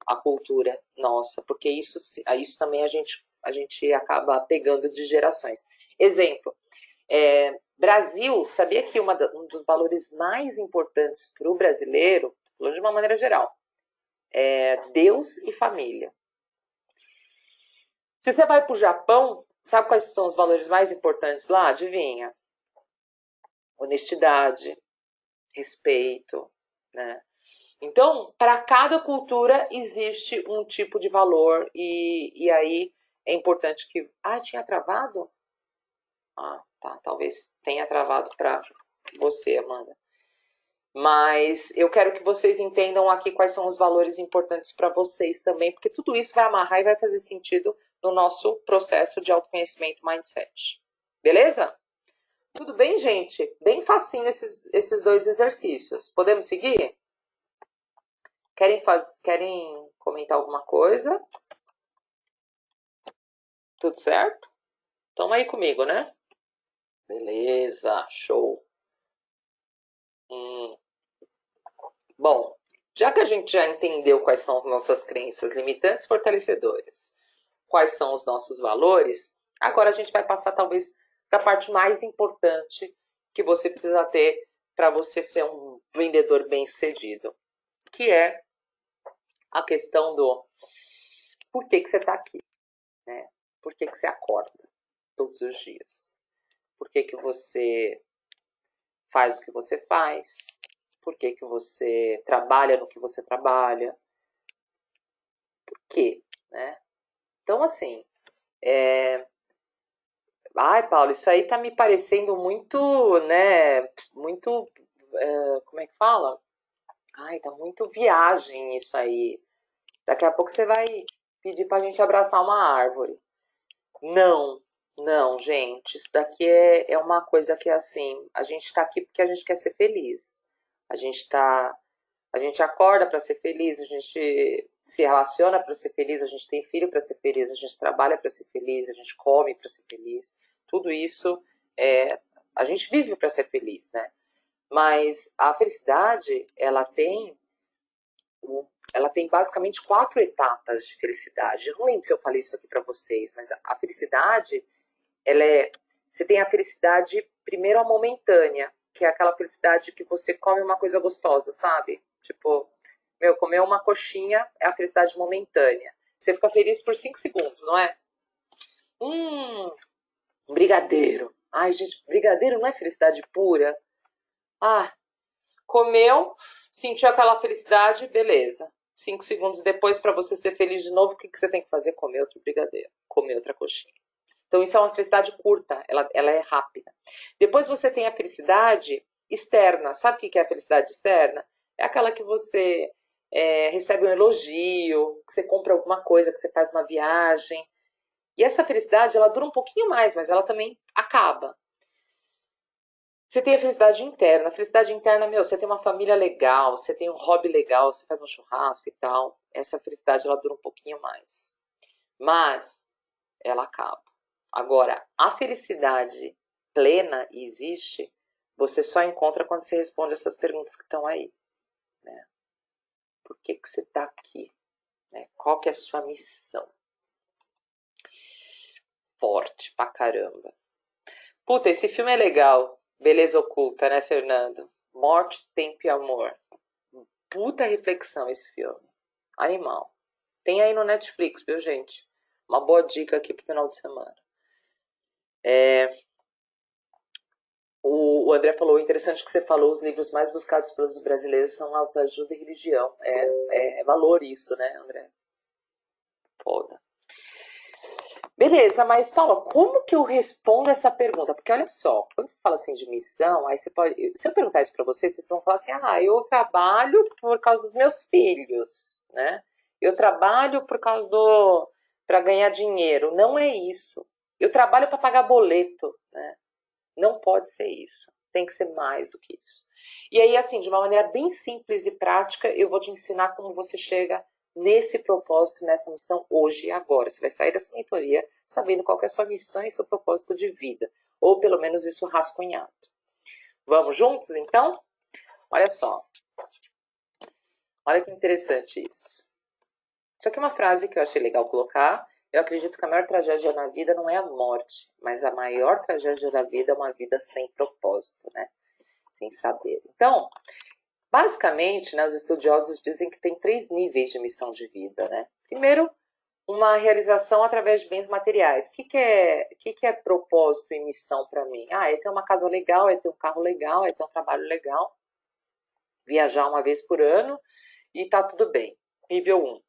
à cultura nossa, porque isso também a gente acaba pegando de gerações. Exemplo, Brasil, sabia que um dos valores mais importantes para o brasileiro, falando de uma maneira geral, é Deus e família. Se você vai para o Japão, sabe quais são os valores mais importantes lá? Adivinha? Honestidade, respeito, né? Então, para cada cultura existe um tipo de valor e aí é importante que... Ah, tinha travado? Ah, tá, talvez tenha travado para você, Amanda. Mas eu quero que vocês entendam aqui quais são os valores importantes para vocês também, porque tudo isso vai amarrar e vai fazer sentido no nosso processo de autoconhecimento mindset. Beleza? Tudo bem, gente? Bem facinho esses 2 exercícios. Podemos seguir? Querem comentar alguma coisa? Tudo certo? Estão aí comigo, né? Beleza, show. Bom, já que a gente já entendeu quais são as nossas crenças limitantes e fortalecedoras, quais são os nossos valores, agora a gente vai passar talvez para a parte mais importante que você precisa ter para você ser um vendedor bem-sucedido, que é a questão do por que você está aqui, né? Por que você acorda todos os dias? Por que você faz o que você faz? Por que você trabalha no que você trabalha? Por quê? Né? Então, assim, ai, Paulo, isso aí tá me parecendo muito, né, muito, como é que fala? Ai, tá muito viagem isso aí. Daqui a pouco você vai pedir pra gente abraçar uma árvore. Não, não, gente, isso daqui é uma coisa que é assim, a gente tá aqui porque a gente quer ser feliz. A gente acorda para ser feliz, a gente se relaciona para ser feliz, a gente tem filho para ser feliz, a gente trabalha para ser feliz, a gente come para ser feliz. Tudo isso a gente vive para ser feliz, né? Mas a felicidade, ela tem basicamente 4 etapas de felicidade. Eu não lembro se eu falei isso aqui para vocês, mas a felicidade, você tem a felicidade primeiro a momentânea, que é aquela felicidade que você come uma coisa gostosa, sabe? Tipo, comer uma coxinha é a felicidade momentânea. Você fica feliz por 5 segundos, não é? Um brigadeiro. Ai, gente, brigadeiro não é felicidade pura? Ah, comeu, sentiu aquela felicidade, beleza. 5 segundos depois, para você ser feliz de novo, o que você tem que fazer? Comer outro brigadeiro, comer outra coxinha. Então, isso é uma felicidade curta, ela é rápida. Depois você tem a felicidade externa. Sabe o que é a felicidade externa? É aquela que você recebe um elogio, que você compra alguma coisa, que você faz uma viagem. E essa felicidade, ela dura um pouquinho mais, mas ela também acaba. Você tem a felicidade interna. A felicidade interna, você tem uma família legal, você tem um hobby legal, você faz um churrasco e tal. Essa felicidade, ela dura um pouquinho mais. Mas ela acaba. Agora, a felicidade plena existe, você só encontra quando você responde essas perguntas que estão aí. Né? Por que você está aqui? Né? Qual que é a sua missão? forte pra caramba. Puta, esse filme é legal. Beleza Oculta, né, Fernando? Morte, Tempo e Amor. Puta reflexão esse filme. Animal. Tem aí no Netflix, viu, gente? Uma boa dica aqui pro final de semana. O André falou, interessante que você falou, os livros mais buscados pelos brasileiros são autoajuda e religião. É valor isso, né, André? Foda. Beleza, mas Paula, como que eu respondo essa pergunta? Porque olha só, quando você fala assim de missão, aí você pode. Se eu perguntar isso para vocês, vocês vão falar assim: ah, eu trabalho por causa dos meus filhos, né? Eu trabalho por causa do. Para ganhar dinheiro. Não é isso. Eu trabalho para pagar boleto, né? Não pode ser isso. Tem que ser mais do que isso. E aí, assim, de uma maneira bem simples e prática, eu vou te ensinar como você chega nesse propósito, nessa missão hoje e agora. Você vai sair dessa mentoria sabendo qual que é a sua missão e seu propósito de vida. Ou pelo menos isso rascunhado. Vamos juntos, então? Olha só. Olha que interessante isso. Isso aqui é uma frase que eu achei legal colocar. Eu acredito que a maior tragédia na vida não é a morte, mas a maior tragédia da vida é uma vida sem propósito, né? Sem saber. Então, basicamente, né, os estudiosos dizem que tem 3 níveis de missão de vida, né? Primeiro, uma realização através de bens materiais. O que é propósito e missão para mim? Ah, é ter uma casa legal, é ter um carro legal, é ter um trabalho legal, viajar uma vez por ano e tá tudo bem. Nível 1.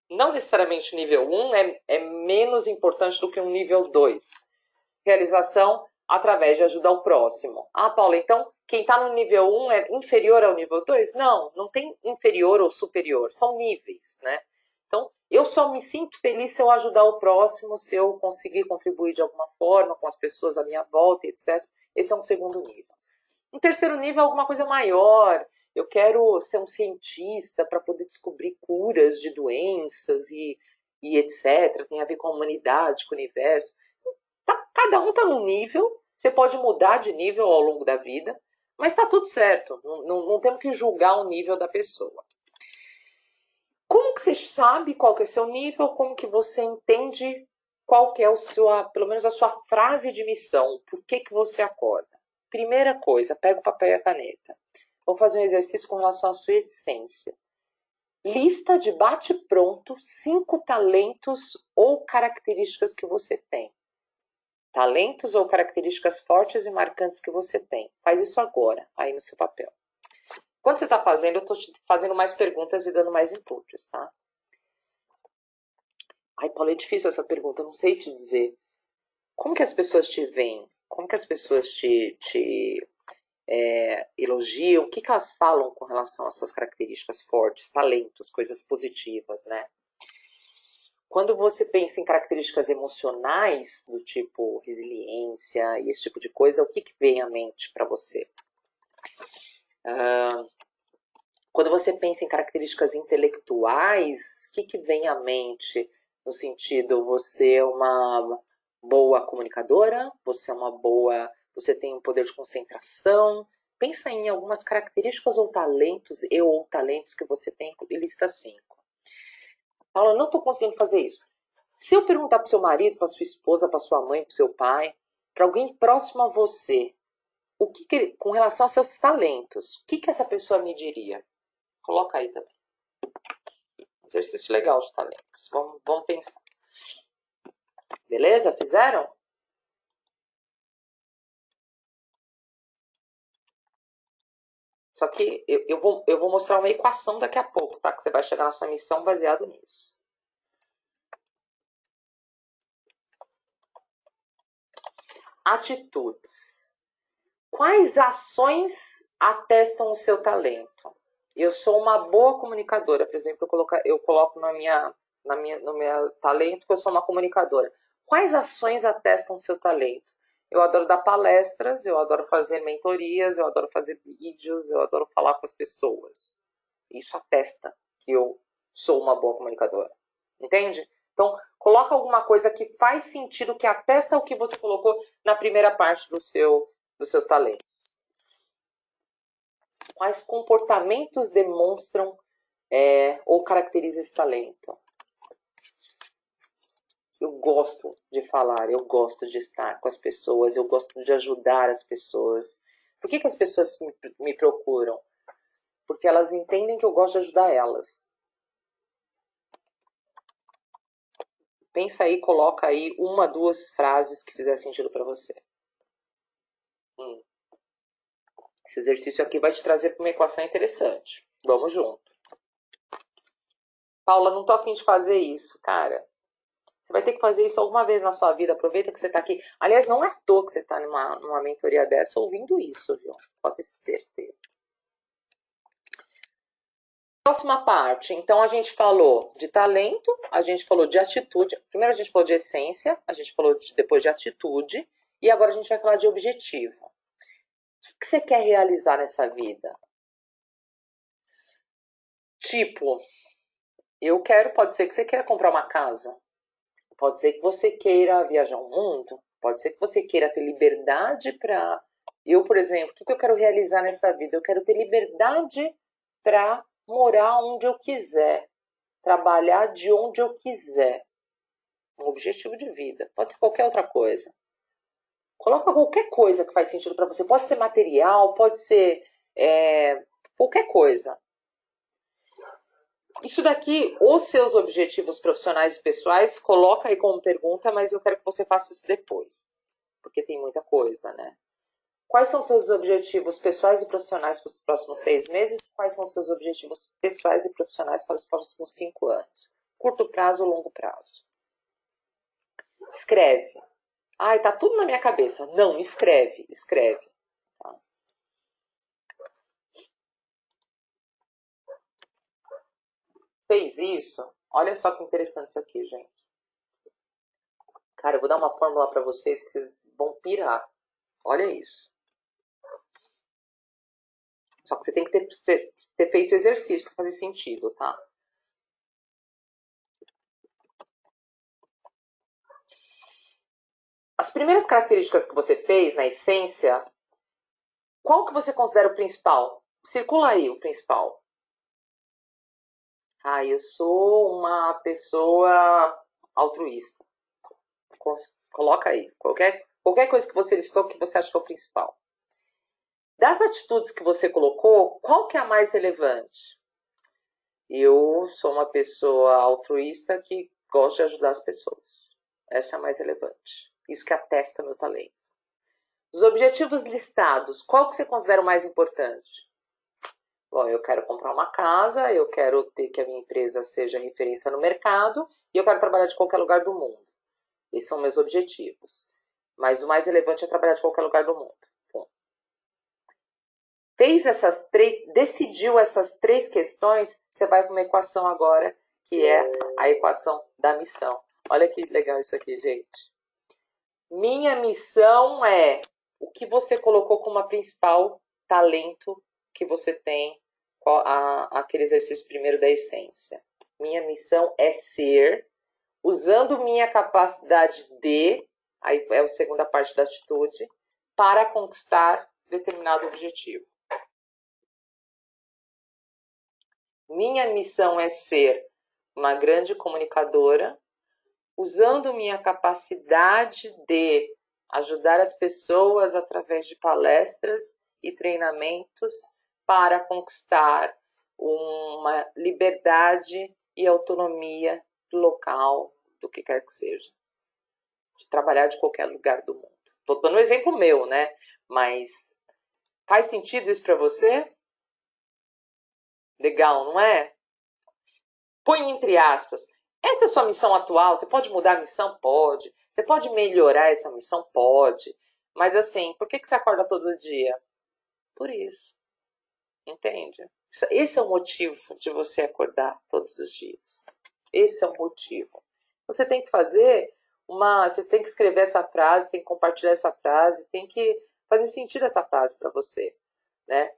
Não necessariamente nível 1 é menos importante do que um nível 2. Realização através de ajudar o próximo. Ah, Paula, então quem está no nível 1 é inferior ao nível 2? Não, não tem inferior ou superior, são níveis, né? Então, eu só me sinto feliz se eu ajudar o próximo, se eu conseguir contribuir de alguma forma com as pessoas à minha volta, etc. Esse é um segundo nível. Um terceiro nível é alguma coisa maior. Eu quero ser um cientista para poder descobrir curas de doenças e etc. Tem a ver com a humanidade, com o universo. Cada um está num nível. Você pode mudar de nível ao longo da vida, mas está tudo certo. Não temos que julgar o nível da pessoa. Como que você sabe qual que é seu nível? Como que você entende qual que é pelo menos a sua frase de missão? Por que você acorda? Primeira coisa, pega o papel e a caneta. Vamos fazer um exercício com relação à sua essência. Lista de bate-pronto 5 talentos ou características que você tem. Talentos ou características fortes e marcantes que você tem. Faz isso agora, aí no seu papel. Quando você está fazendo, eu estou te fazendo mais perguntas e dando mais inputs, tá? Ai, Paulo, é difícil essa pergunta, eu não sei te dizer. Como que as pessoas te veem? Como que as pessoas te elogiam? O que elas falam com relação às suas características fortes, talentos, coisas positivas, né? Quando você pensa em características emocionais, do tipo resiliência e esse tipo de coisa, o que vem à mente para você? Quando você pensa em características intelectuais, o que vem à mente? No sentido, você é uma boa comunicadora? Você tem um poder de concentração? Pensa em algumas características ou talentos que você tem e lista 5. Paula, eu não estou conseguindo fazer isso. Se eu perguntar para o seu marido, para sua esposa, para sua mãe, para o seu pai, para alguém próximo a você, com relação aos seus talentos, o que essa pessoa me diria? Coloca aí também. Exercício legal de talentos. Vamos pensar. Beleza? Fizeram? Só que eu vou mostrar uma equação daqui a pouco, tá? Que você vai chegar na sua missão baseado nisso. Atitudes. Quais ações atestam o seu talento? Eu sou uma boa comunicadora, por exemplo, eu coloco no meu talento que eu sou uma comunicadora. Quais ações atestam o seu talento? Eu adoro dar palestras, eu adoro fazer mentorias, eu adoro fazer vídeos, eu adoro falar com as pessoas. Isso atesta que eu sou uma boa comunicadora. Entende? Então, coloca alguma coisa que faz sentido, que atesta o que você colocou na primeira parte dos seus talentos. Quais comportamentos demonstram ou caracterizam esse talento? Eu gosto de falar, eu gosto de estar com as pessoas, eu gosto de ajudar as pessoas. Por que as pessoas me procuram? Porque elas entendem que eu gosto de ajudar elas. Pensa aí, coloca aí uma, duas frases que fizer sentido para você. Esse exercício aqui vai te trazer para uma equação interessante. Vamos junto. Paula, não tô afim de fazer isso. Cara, você vai ter que fazer isso alguma vez na sua vida. Aproveita que você está aqui. Aliás, não é à toa que você está numa mentoria dessa ouvindo isso, viu? Pode ter certeza. Próxima parte. Então, a gente falou de talento, a gente falou de atitude. Primeiro a gente falou de essência, a gente falou depois de atitude. E agora a gente vai falar de objetivo. O que você quer realizar nessa vida? Tipo, pode ser que você queira comprar uma casa. Pode ser que você queira viajar o mundo. Pode ser que você queira ter liberdade para... Eu, por exemplo, o que eu quero realizar nessa vida? Eu quero ter liberdade para morar onde eu quiser. Trabalhar de onde eu quiser. Um objetivo de vida. Pode ser qualquer outra coisa. Coloca qualquer coisa que faz sentido para você. Pode ser material, pode ser qualquer coisa. Isso daqui, os seus objetivos profissionais e pessoais, coloca aí como pergunta, mas eu quero que você faça isso depois. Porque tem muita coisa, né? Quais são os seus objetivos pessoais e profissionais para os próximos 6 meses? Quais são os seus objetivos pessoais e profissionais para os próximos 5 anos? Curto prazo ou longo prazo? Escreve. Ai, tá tudo na minha cabeça. Não, escreve. Tá? Fez isso? Olha só que interessante isso aqui, gente. Cara, eu vou dar uma fórmula para vocês que vocês vão pirar. Olha isso. Só que você tem que ter feito exercício para fazer sentido, tá? As primeiras características que você fez na essência, qual que você considera o principal? Circula aí o principal. Ah, eu sou uma pessoa altruísta. Coloca aí. Qualquer coisa que você listou que você acha que é o principal. Das atitudes que você colocou, qual que é a mais relevante? Eu sou uma pessoa altruísta que gosta de ajudar as pessoas. Essa é a mais relevante. Isso que atesta meu talento. Os objetivos listados, qual que você considera o mais importante? Bom, eu quero comprar uma casa, eu quero ter que a minha empresa seja referência no mercado e eu quero trabalhar de qualquer lugar do mundo. Esses são meus objetivos. Mas o mais relevante é trabalhar de qualquer lugar do mundo. Bom, decidiu essas 3 questões, você vai para uma equação agora, que é a equação da missão. Olha que legal isso aqui, gente. Minha missão é o que você colocou como a principal talento que você tem, aquele exercício primeiro da essência. Minha missão é ser, usando minha capacidade de, aí é a segunda parte da atitude, para conquistar determinado objetivo. Minha missão é ser uma grande comunicadora, usando minha capacidade de ajudar as pessoas através de palestras e treinamentos para conquistar uma liberdade e autonomia local, do que quer que seja. De trabalhar de qualquer lugar do mundo. Estou dando um exemplo meu, né? Mas faz sentido isso para você? Legal, não é? Põe entre aspas. Essa é a sua missão atual. Você pode mudar a missão? Pode. Você pode melhorar essa missão? Pode. Mas assim, por que você acorda todo dia? Por isso. Entende? Esse é o motivo de você acordar todos os dias. Esse é o motivo. Você tem que você tem que escrever essa frase, tem que compartilhar essa frase, tem que fazer sentido essa frase para você, né?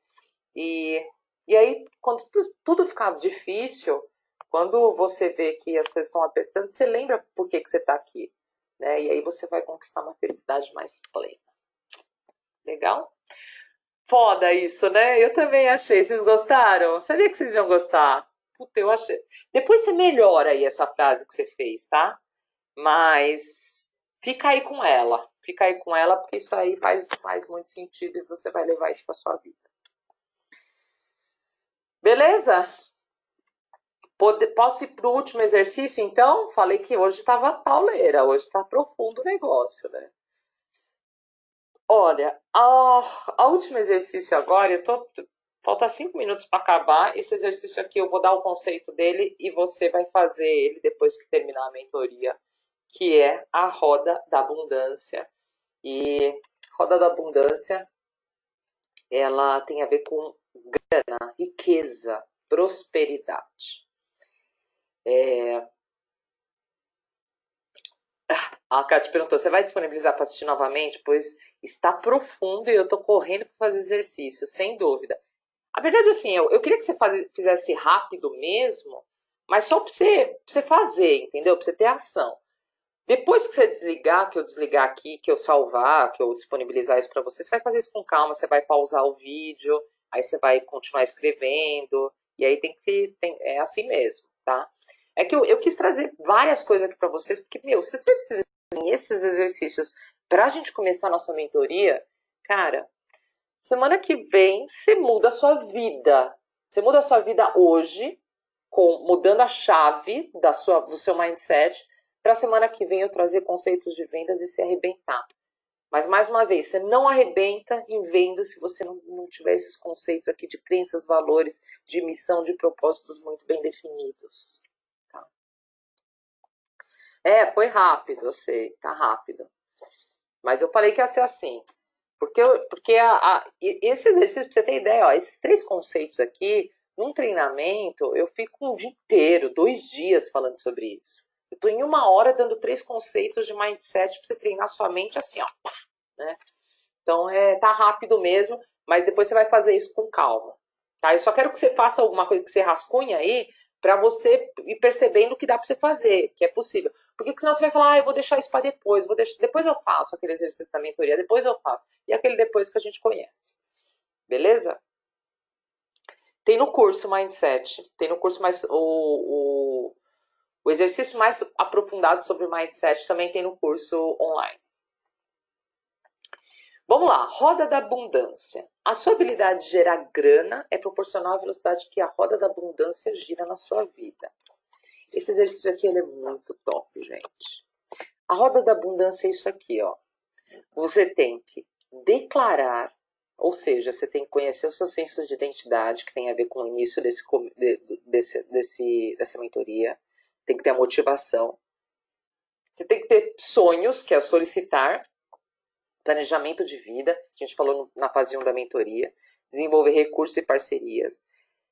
E aí, quando tudo ficar difícil, quando você vê que as coisas estão apertando, você lembra por que você está aqui, né? E aí você vai conquistar uma felicidade mais plena. Legal? Foda isso, né? Eu também achei. Vocês gostaram? Sabia que vocês iam gostar? Puta, eu achei. Depois você melhora aí essa frase que você fez, tá? Mas fica aí com ela. Fica aí com ela, porque isso aí faz muito sentido e você vai levar isso para sua vida. Beleza? Posso ir para o último exercício, então? Falei que hoje estava pauleira, hoje está profundo o negócio, né? Olha, a último exercício agora, falta 5 minutos para acabar. Esse exercício aqui eu vou dar o conceito dele e você vai fazer ele depois que terminar a mentoria, que é a roda da abundância. E roda da abundância, ela tem a ver com grana, riqueza, prosperidade. A Kátia perguntou, você vai disponibilizar para assistir novamente? Pois está profundo e eu estou correndo para fazer exercício, sem dúvida. A verdade é assim, eu queria que você fizesse rápido mesmo, mas só para você fazer, entendeu? Para você ter ação. Depois que você desligar, que eu desligar aqui, que eu salvar, que eu disponibilizar isso para você, você vai fazer isso com calma, você vai pausar o vídeo, aí você vai continuar escrevendo, e aí é assim mesmo, tá? É que eu quis trazer várias coisas aqui para vocês, porque, meu, se vocês fizerem esses exercícios para a gente começar a nossa mentoria, cara, semana que vem você muda a sua vida. Você muda a sua vida hoje, mudando a chave do seu mindset, para a semana que vem eu trazer conceitos de vendas e se arrebentar. Mas, mais uma vez, você não arrebenta em vendas se você não tiver esses conceitos aqui de crenças, valores, de missão, de propósitos muito bem definidos. Tá? Foi rápido, eu sei, tá rápido. Mas eu falei que ia ser assim. Porque esse exercício, pra você ter ideia, ó, esses 3 conceitos aqui, num treinamento, eu fico um dia inteiro, 2 dias falando sobre isso. Eu estou em 1 hora dando 3 conceitos de mindset para você treinar sua mente assim, ó. Né? Então, tá rápido mesmo, mas depois você vai fazer isso com calma. Tá? Eu só quero que você faça alguma coisa que você rascunhe aí, para você ir percebendo que dá para você fazer, que é possível. Porque senão você vai falar, eu vou deixar isso para depois, depois eu faço aquele exercício da mentoria, depois eu faço. E aquele depois que a gente conhece. Beleza? Tem no curso Mindset, tem no curso mais o exercício mais aprofundado sobre Mindset também tem no curso online. Vamos lá, roda da abundância. A sua habilidade de gerar grana é proporcional à velocidade que a roda da abundância gira na sua vida. Esse exercício aqui ele é muito top, gente. A roda da abundância é isso aqui, ó. Você tem que declarar, ou seja, você tem que conhecer o seu senso de identidade, que tem a ver com o início dessa mentoria. Tem que ter a motivação. Você tem que ter sonhos, que é solicitar, planejamento de vida, que a gente falou na fase 1 da mentoria, desenvolver recursos e parcerias.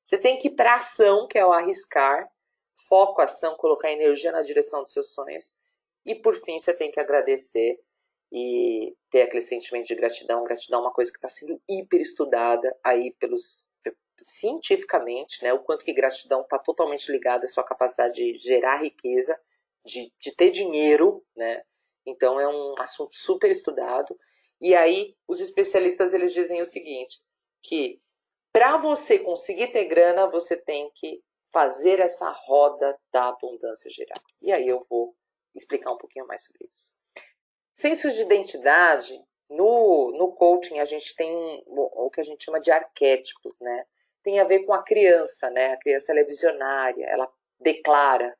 Você tem que ir para ação, que é o arriscar, foco, ação, colocar energia na direção dos seus sonhos. E por fim, você tem que agradecer e ter aquele sentimento de gratidão. Gratidão é uma coisa que está sendo hiper estudada aí cientificamente, né? O quanto que gratidão está totalmente ligada à sua capacidade de gerar riqueza, de ter dinheiro, né? Então é um assunto super estudado. E aí os especialistas eles dizem o seguinte, que para você conseguir ter grana, você tem que fazer essa roda da abundância geral. E aí eu vou explicar um pouquinho mais sobre isso. Senso de identidade, no coaching a gente tem o que a gente chama de arquétipos, né? Tem a ver com a criança, né? A criança ela é visionária, ela declara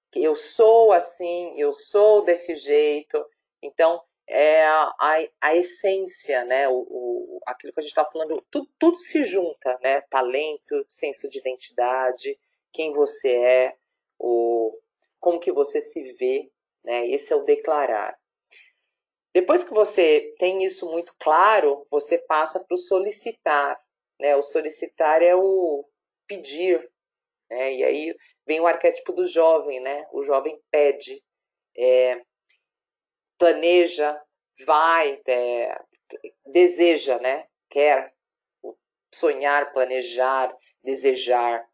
que eu sou assim, eu sou desse jeito. Então, é a essência, né? Aquilo que a gente está falando, tudo se junta, né? Talento, senso de identidade, quem você é, como que você se vê, né? Esse é o declarar. Depois que você tem isso muito claro, você passa para o solicitar, né? O solicitar é o pedir, né? E aí vem o arquétipo do jovem, né? O jovem pede, planeja, vai, deseja, né? Quer, sonhar, planejar, desejar.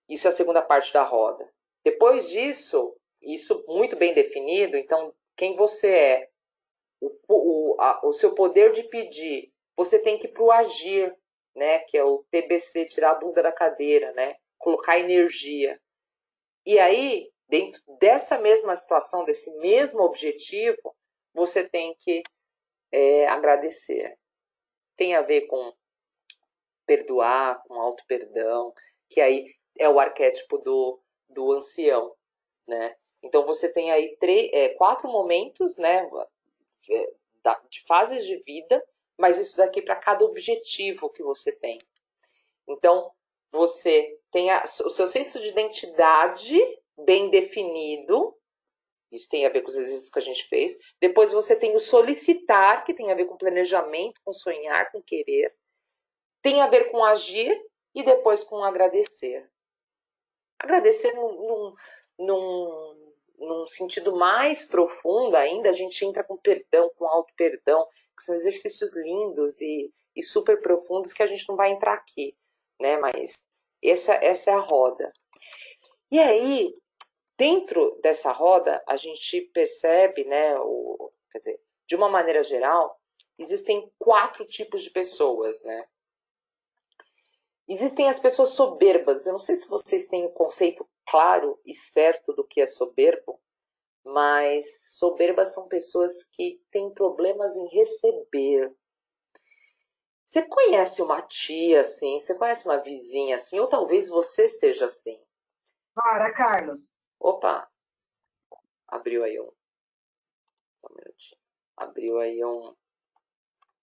Isso é a segunda parte da roda. Depois disso, isso muito bem definido, então quem você é, o seu poder de pedir, você tem que ir para o agir, né? Que é o TBC, tirar a bunda da cadeira, né? Colocar energia. E aí dentro dessa mesma situação, desse mesmo objetivo, você tem que agradecer. Tem a ver com perdoar, com auto-perdão, que aí é o arquétipo do ancião, né? Então você tem aí 4 momentos, né, de fases de vida, mas isso daqui para cada objetivo que você tem. Então, você tem o seu senso de identidade bem definido, isso tem a ver com os exercícios que a gente fez. Depois você tem o solicitar, que tem a ver com planejamento, com sonhar, com querer. Tem a ver com agir e depois com agradecer. Agradecer num sentido mais profundo ainda, a gente entra com perdão, com auto-perdão, que são exercícios lindos e super profundos que a gente não vai entrar aqui, né? Mas essa é a roda. E aí, dentro dessa roda, a gente percebe, né, quer dizer, de uma maneira geral, existem 4 tipos de pessoas, né? Existem as pessoas soberbas. Eu não sei se vocês têm um conceito claro e certo do que é soberbo, mas soberbas são pessoas que têm problemas em receber. Você conhece uma tia assim? Você conhece uma vizinha assim? Ou talvez você seja assim? Para, Carlos. Opa, abriu aí um minutinho. Abriu aí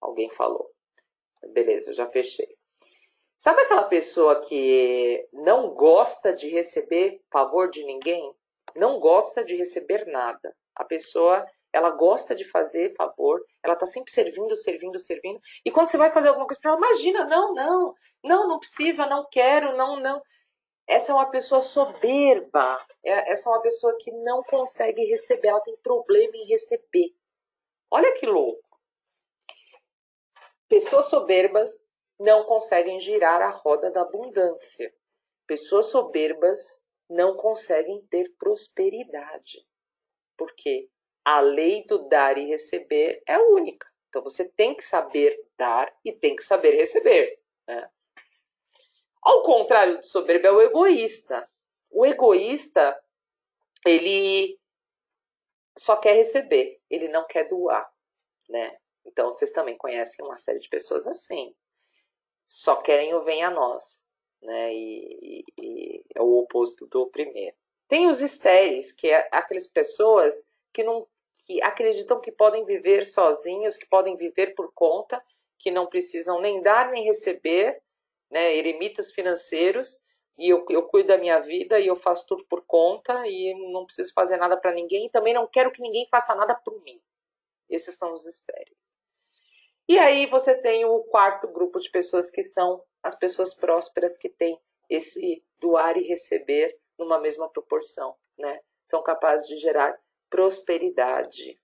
alguém falou. Beleza, já fechei. Sabe aquela pessoa que não gosta de receber favor de ninguém? Não gosta de receber nada. A pessoa, ela gosta de fazer favor, ela tá sempre servindo, servindo, servindo. E quando você vai fazer alguma coisa para ela, imagina, não precisa, não quero, não. Essa é uma pessoa soberba. Essa é uma pessoa que não consegue receber, ela tem problema em receber. Olha que louco. Pessoas soberbas não conseguem girar a roda da abundância. Pessoas soberbas não conseguem ter prosperidade. Porque a lei do dar e receber é única. Então você tem que saber dar e tem que saber receber, né? Ao contrário de soberbo é o egoísta. O egoísta, ele só quer receber, ele não quer doar, né? Então vocês também conhecem uma série de pessoas assim. Só querem o vem a nós, né? E é o oposto do primeiro. Tem os estéreis, que é aquelas pessoas que acreditam que podem viver sozinhos, que podem viver por conta, que não precisam nem dar nem receber, né? Eremitas financeiros, e eu cuido da minha vida e eu faço tudo por conta e não preciso fazer nada para ninguém e também não quero que ninguém faça nada por mim. Esses são os estéreis. E aí você tem o 4º grupo de pessoas que são as pessoas prósperas que têm esse doar e receber numa mesma proporção, né? São capazes de gerar prosperidade.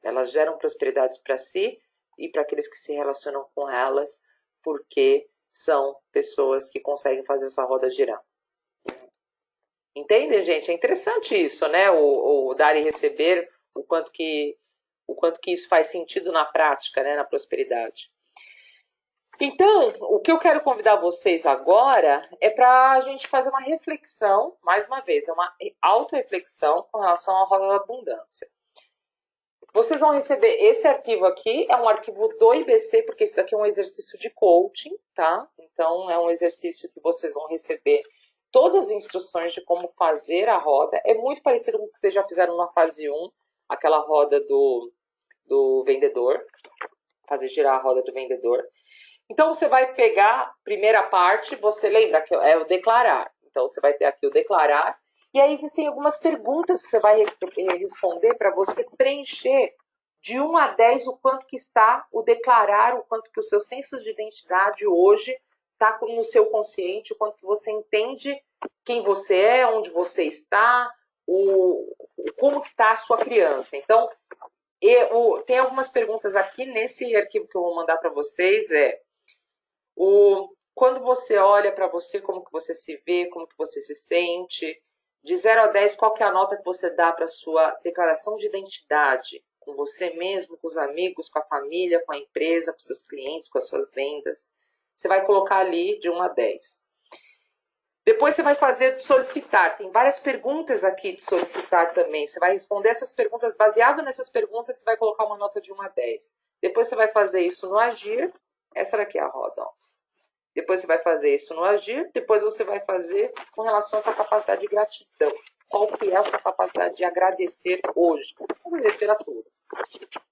Elas geram prosperidade para si e para aqueles que se relacionam com elas, porque são pessoas que conseguem fazer essa roda girar. Entendem, gente? É interessante isso, né? O dar e receber, o quanto que isso faz sentido na prática, né? Na prosperidade. Então, o que eu quero convidar vocês agora é para a gente fazer uma reflexão, mais uma vez, é uma autorreflexão com relação à roda da abundância. Vocês vão receber esse arquivo aqui, é um arquivo do IBC, porque isso daqui é um exercício de coaching, tá? Então, é um exercício que vocês vão receber todas as instruções de como fazer a roda. É muito parecido com o que vocês já fizeram na fase 1, aquela roda do vendedor, fazer girar a roda do vendedor. Então, você vai pegar a primeira parte, você lembra que é o declarar. Então, você vai ter aqui o declarar. E aí existem algumas perguntas que você vai responder para você preencher de 1 a 10 o quanto que está o declarar, o quanto que o seu senso de identidade hoje está no seu consciente, o quanto que você entende quem você é, onde você está, como que está a sua criança. Então, tem algumas perguntas aqui nesse arquivo que eu vou mandar para vocês, quando você olha para você, como que você se vê, como que você se sente. De 0 a 10, qual que é a nota que você dá para a sua declaração de identidade? Com você mesmo, com os amigos, com a família, com a empresa, com seus clientes, com as suas vendas. Você vai colocar ali de 1 a 10. Depois você vai fazer de solicitar. Tem várias perguntas aqui de solicitar também. Você vai responder essas perguntas. Baseado nessas perguntas, você vai colocar uma nota de 1 a 10. Depois você vai fazer isso no agir. Essa daqui é a roda, ó. Depois você vai fazer isso no agir. Depois você vai fazer com relação à sua capacidade de gratidão. Qual que é a sua capacidade de agradecer hoje? Agradecer a tudo.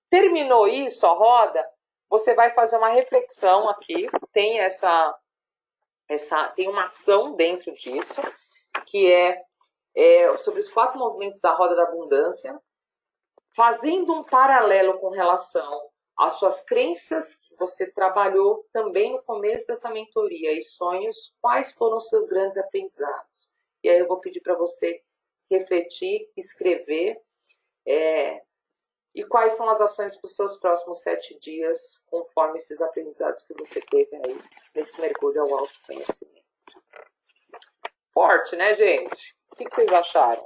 Terminou isso, a roda, você vai fazer uma reflexão aqui. Tem tem uma ação dentro disso, que é sobre os 4 movimentos da roda da abundância, fazendo um paralelo com relação às suas crenças que você trabalhou também no começo dessa mentoria e sonhos, quais foram os seus grandes aprendizados. E aí eu vou pedir para você refletir, escrever, e quais são as ações para os seus próximos 7 dias, conforme esses aprendizados que você teve aí nesse mergulho ao autoconhecimento. Forte, né, gente? O que vocês acharam?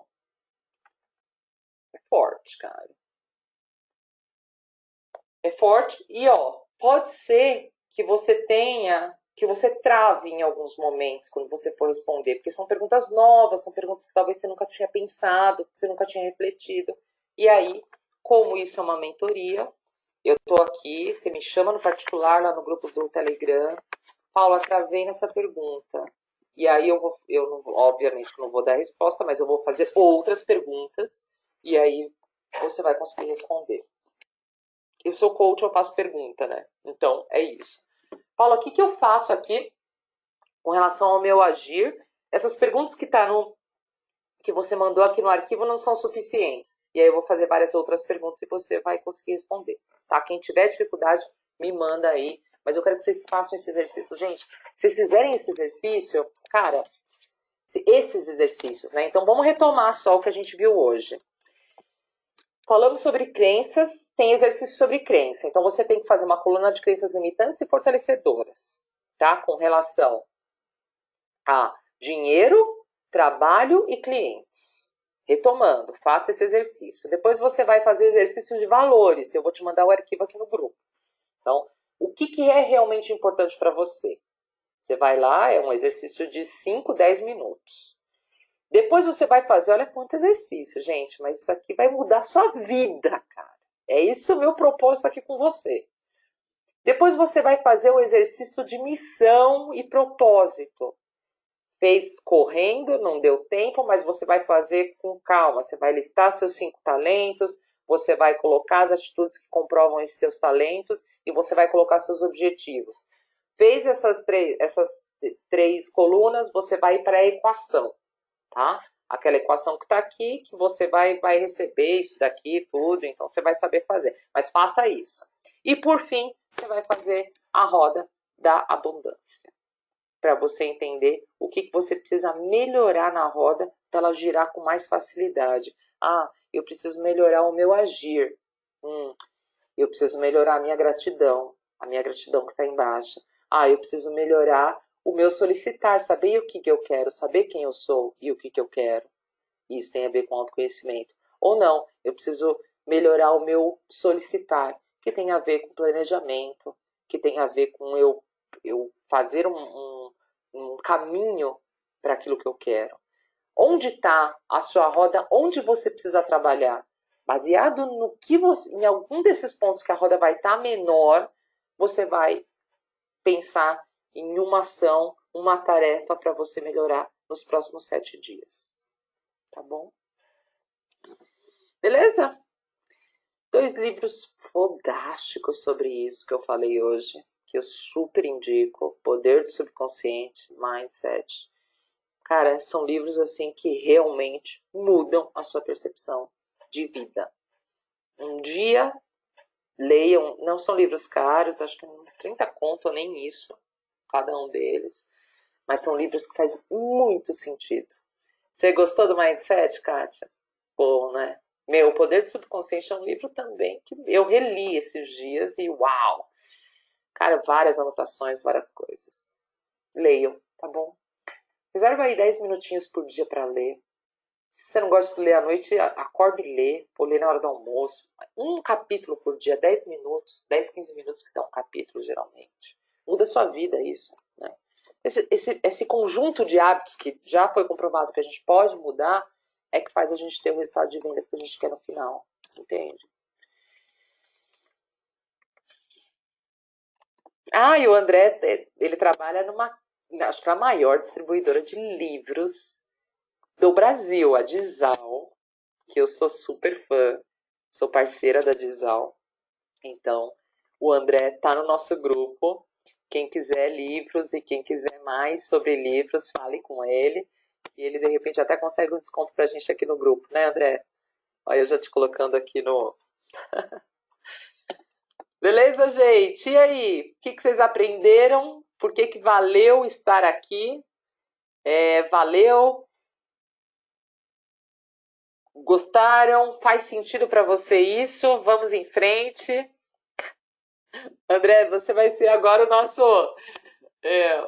É forte, cara. É forte e, ó, pode ser que você trave em alguns momentos quando você for responder, porque são perguntas novas, são perguntas que talvez você nunca tinha pensado, que você nunca tinha refletido. E aí, como isso é uma mentoria, eu tô aqui, você me chama no particular lá no grupo do Telegram. Paula, travei nessa pergunta. E aí obviamente não vou dar resposta, mas eu vou fazer outras perguntas e aí você vai conseguir responder. Eu sou coach, eu faço pergunta, né? Então, é isso. Paula, o que eu faço aqui com relação ao meu agir? Essas perguntas que você mandou aqui no arquivo não são suficientes. E aí eu vou fazer várias outras perguntas e você vai conseguir responder. Tá? Quem tiver dificuldade, me manda aí. Mas eu quero que vocês façam esse exercício. Gente, se vocês fizerem esse exercício, cara, esses exercícios, né? Então vamos retomar só o que a gente viu hoje. Falamos sobre crenças, tem exercício sobre crença. Então você tem que fazer uma coluna de crenças limitantes e fortalecedoras, tá? Com relação a dinheiro, trabalho e clientes. Retomando, faça esse exercício. Depois você vai fazer o exercício de valores. Eu vou te mandar o arquivo aqui no grupo. Então, o que é realmente importante para você? Você vai lá, é um exercício de 5, 10 minutos. Depois você vai fazer, olha quanto exercício, gente, mas isso aqui vai mudar a sua vida, cara. É isso o meu propósito aqui com você. Depois você vai fazer o exercício de missão e propósito. Fez correndo, não deu tempo, mas você vai fazer com calma. Você vai listar seus 5 talentos, você vai colocar as atitudes que comprovam esses seus talentos e você vai colocar seus objetivos. Fez essas três colunas, você vai para a equação, tá? Aquela equação que está aqui, que você vai receber isso daqui, tudo, então você vai saber fazer. Mas faça isso. E por fim, você vai fazer a roda da abundância, para você entender o que você precisa melhorar na roda para ela girar com mais facilidade. Ah, eu preciso melhorar o meu agir. Eu preciso melhorar a minha gratidão que está embaixo. Ah, eu preciso melhorar o meu solicitar, saber o que eu quero, saber quem eu sou e o que eu quero. Isso tem a ver com autoconhecimento. Ou não, eu preciso melhorar o meu solicitar, que tem a ver com planejamento, que tem a ver com eu fazer um caminho para aquilo que eu quero. Onde está a sua roda? Onde você precisa trabalhar? Baseado no que em algum desses pontos que a roda vai estar menor, você vai pensar em uma ação, uma tarefa para você melhorar nos próximos 7 dias. Tá bom? Beleza? 2 livros fodásticos sobre isso que eu falei hoje, que eu super indico. Poder do Subconsciente, Mindset. Cara, são livros assim que realmente mudam a sua percepção de vida. Um dia, leiam, não são livros caros, acho que 30 conto, nem isso, cada um deles. Mas são livros que fazem muito sentido. Você gostou do Mindset, Kátia? Bom, né? O Poder do Subconsciente é um livro também que eu reli esses dias e uau! Cara, várias anotações, várias coisas. Leiam, tá bom? Reserva aí 10 minutinhos por dia para ler. Se você não gosta de ler à noite, acorde e lê. Ou lê na hora do almoço. Um capítulo por dia, 10 minutos, 10, 15 minutos que dá um capítulo, geralmente. Muda a sua vida isso, né? esse conjunto de hábitos que já foi comprovado que a gente pode mudar é que faz a gente ter o resultado de vendas que a gente quer no final, entende? E o André, ele trabalha numa, acho que é a maior distribuidora de livros do Brasil, a Dizal, que eu sou super fã, sou parceira da Dizal. Então, o André tá no nosso grupo. Quem quiser livros e quem quiser mais sobre livros, fale com ele. E ele, de repente, até consegue um desconto pra gente aqui no grupo, né, André? Olha, eu já te colocando aqui no... Beleza, gente? E aí? O que vocês aprenderam? Por que valeu estar aqui? Valeu? Gostaram? Faz sentido para você isso? Vamos em frente. André, você vai ser agora o nosso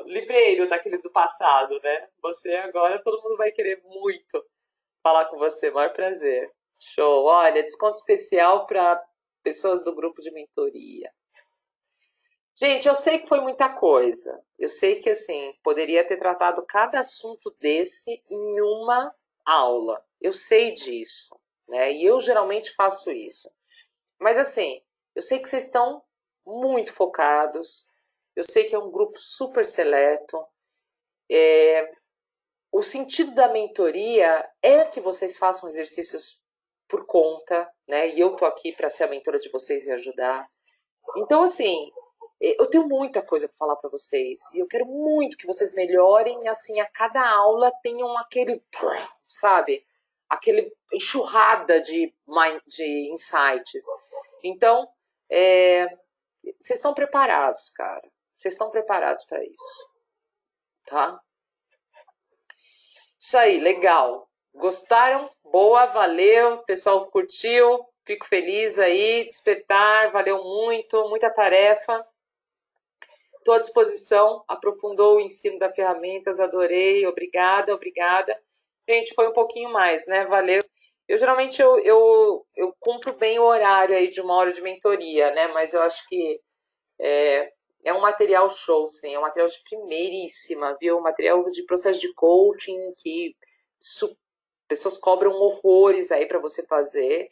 livreiro daquele do passado, né? Você agora, todo mundo vai querer muito falar com você. Maior prazer. Show. Olha, desconto especial para pessoas do grupo de mentoria. Gente, eu sei que foi muita coisa. Eu sei que, assim, poderia ter tratado cada assunto desse em uma aula. Eu sei disso, né? E eu geralmente faço isso. Mas, assim, eu sei que vocês estão muito focados. Eu sei que é um grupo super seleto. O sentido da mentoria é que vocês façam exercícios por conta, né? E eu tô aqui para ser a mentora de vocês e ajudar. Então, assim, eu tenho muita coisa para falar para vocês e eu quero muito que vocês melhorem, assim, a cada aula tenham aquele, sabe, aquele enxurrada de insights. Então, vocês estão preparados, cara. Vocês estão preparados para isso, tá? Isso aí, legal. Gostaram? Boa, valeu. O pessoal curtiu. Fico feliz aí. Despertar, valeu muito, muita tarefa. Estou à disposição, aprofundou o ensino das ferramentas, adorei, obrigada, obrigada. Gente, foi um pouquinho mais, né? Valeu. Eu geralmente eu cumpro bem o horário aí de uma hora de mentoria, né? Mas eu acho que é um material show, sim, é um material de primeiríssima, viu? Um material de processo de coaching que pessoas cobram horrores aí para você fazer.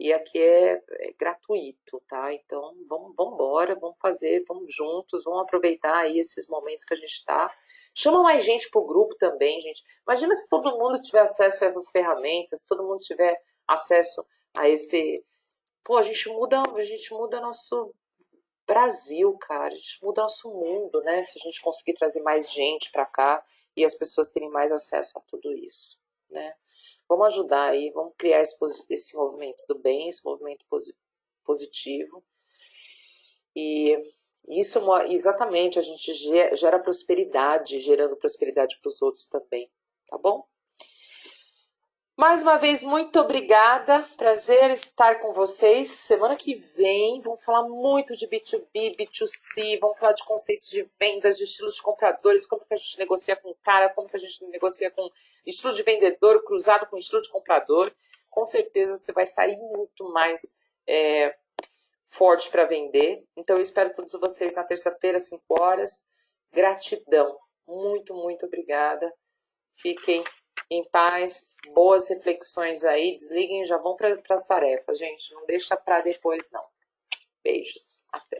E aqui é gratuito, tá? Então, vamos embora, vamos fazer, vamos juntos, vamos aproveitar aí esses momentos que a gente está. Chama mais gente pro grupo também, gente. Imagina se todo mundo tiver acesso a essas ferramentas, se todo mundo tiver acesso a esse... Pô, a gente muda nosso Brasil, cara. A gente muda nosso mundo, né? Se a gente conseguir trazer mais gente para cá e as pessoas terem mais acesso a tudo isso, né? Vamos ajudar aí, vamos criar esse movimento do bem, esse movimento positivo. E isso, exatamente, a gente gera prosperidade, gerando prosperidade para os outros também, tá bom? Mais uma vez, muito obrigada. Prazer estar com vocês. Semana que vem vamos falar muito de B2B, B2C, vamos falar de conceitos de vendas, de estilos de compradores, como que a gente negocia com o cara, como que a gente negocia com estilo de vendedor cruzado com estilo de comprador. Com certeza você vai sair muito mais forte para vender. Então eu espero todos vocês na terça-feira, 5 horas. Gratidão. Muito, muito obrigada. Fiquem em paz, boas reflexões aí, desliguem e já vão para as tarefas, gente. Não deixa para depois, não. Beijos, até.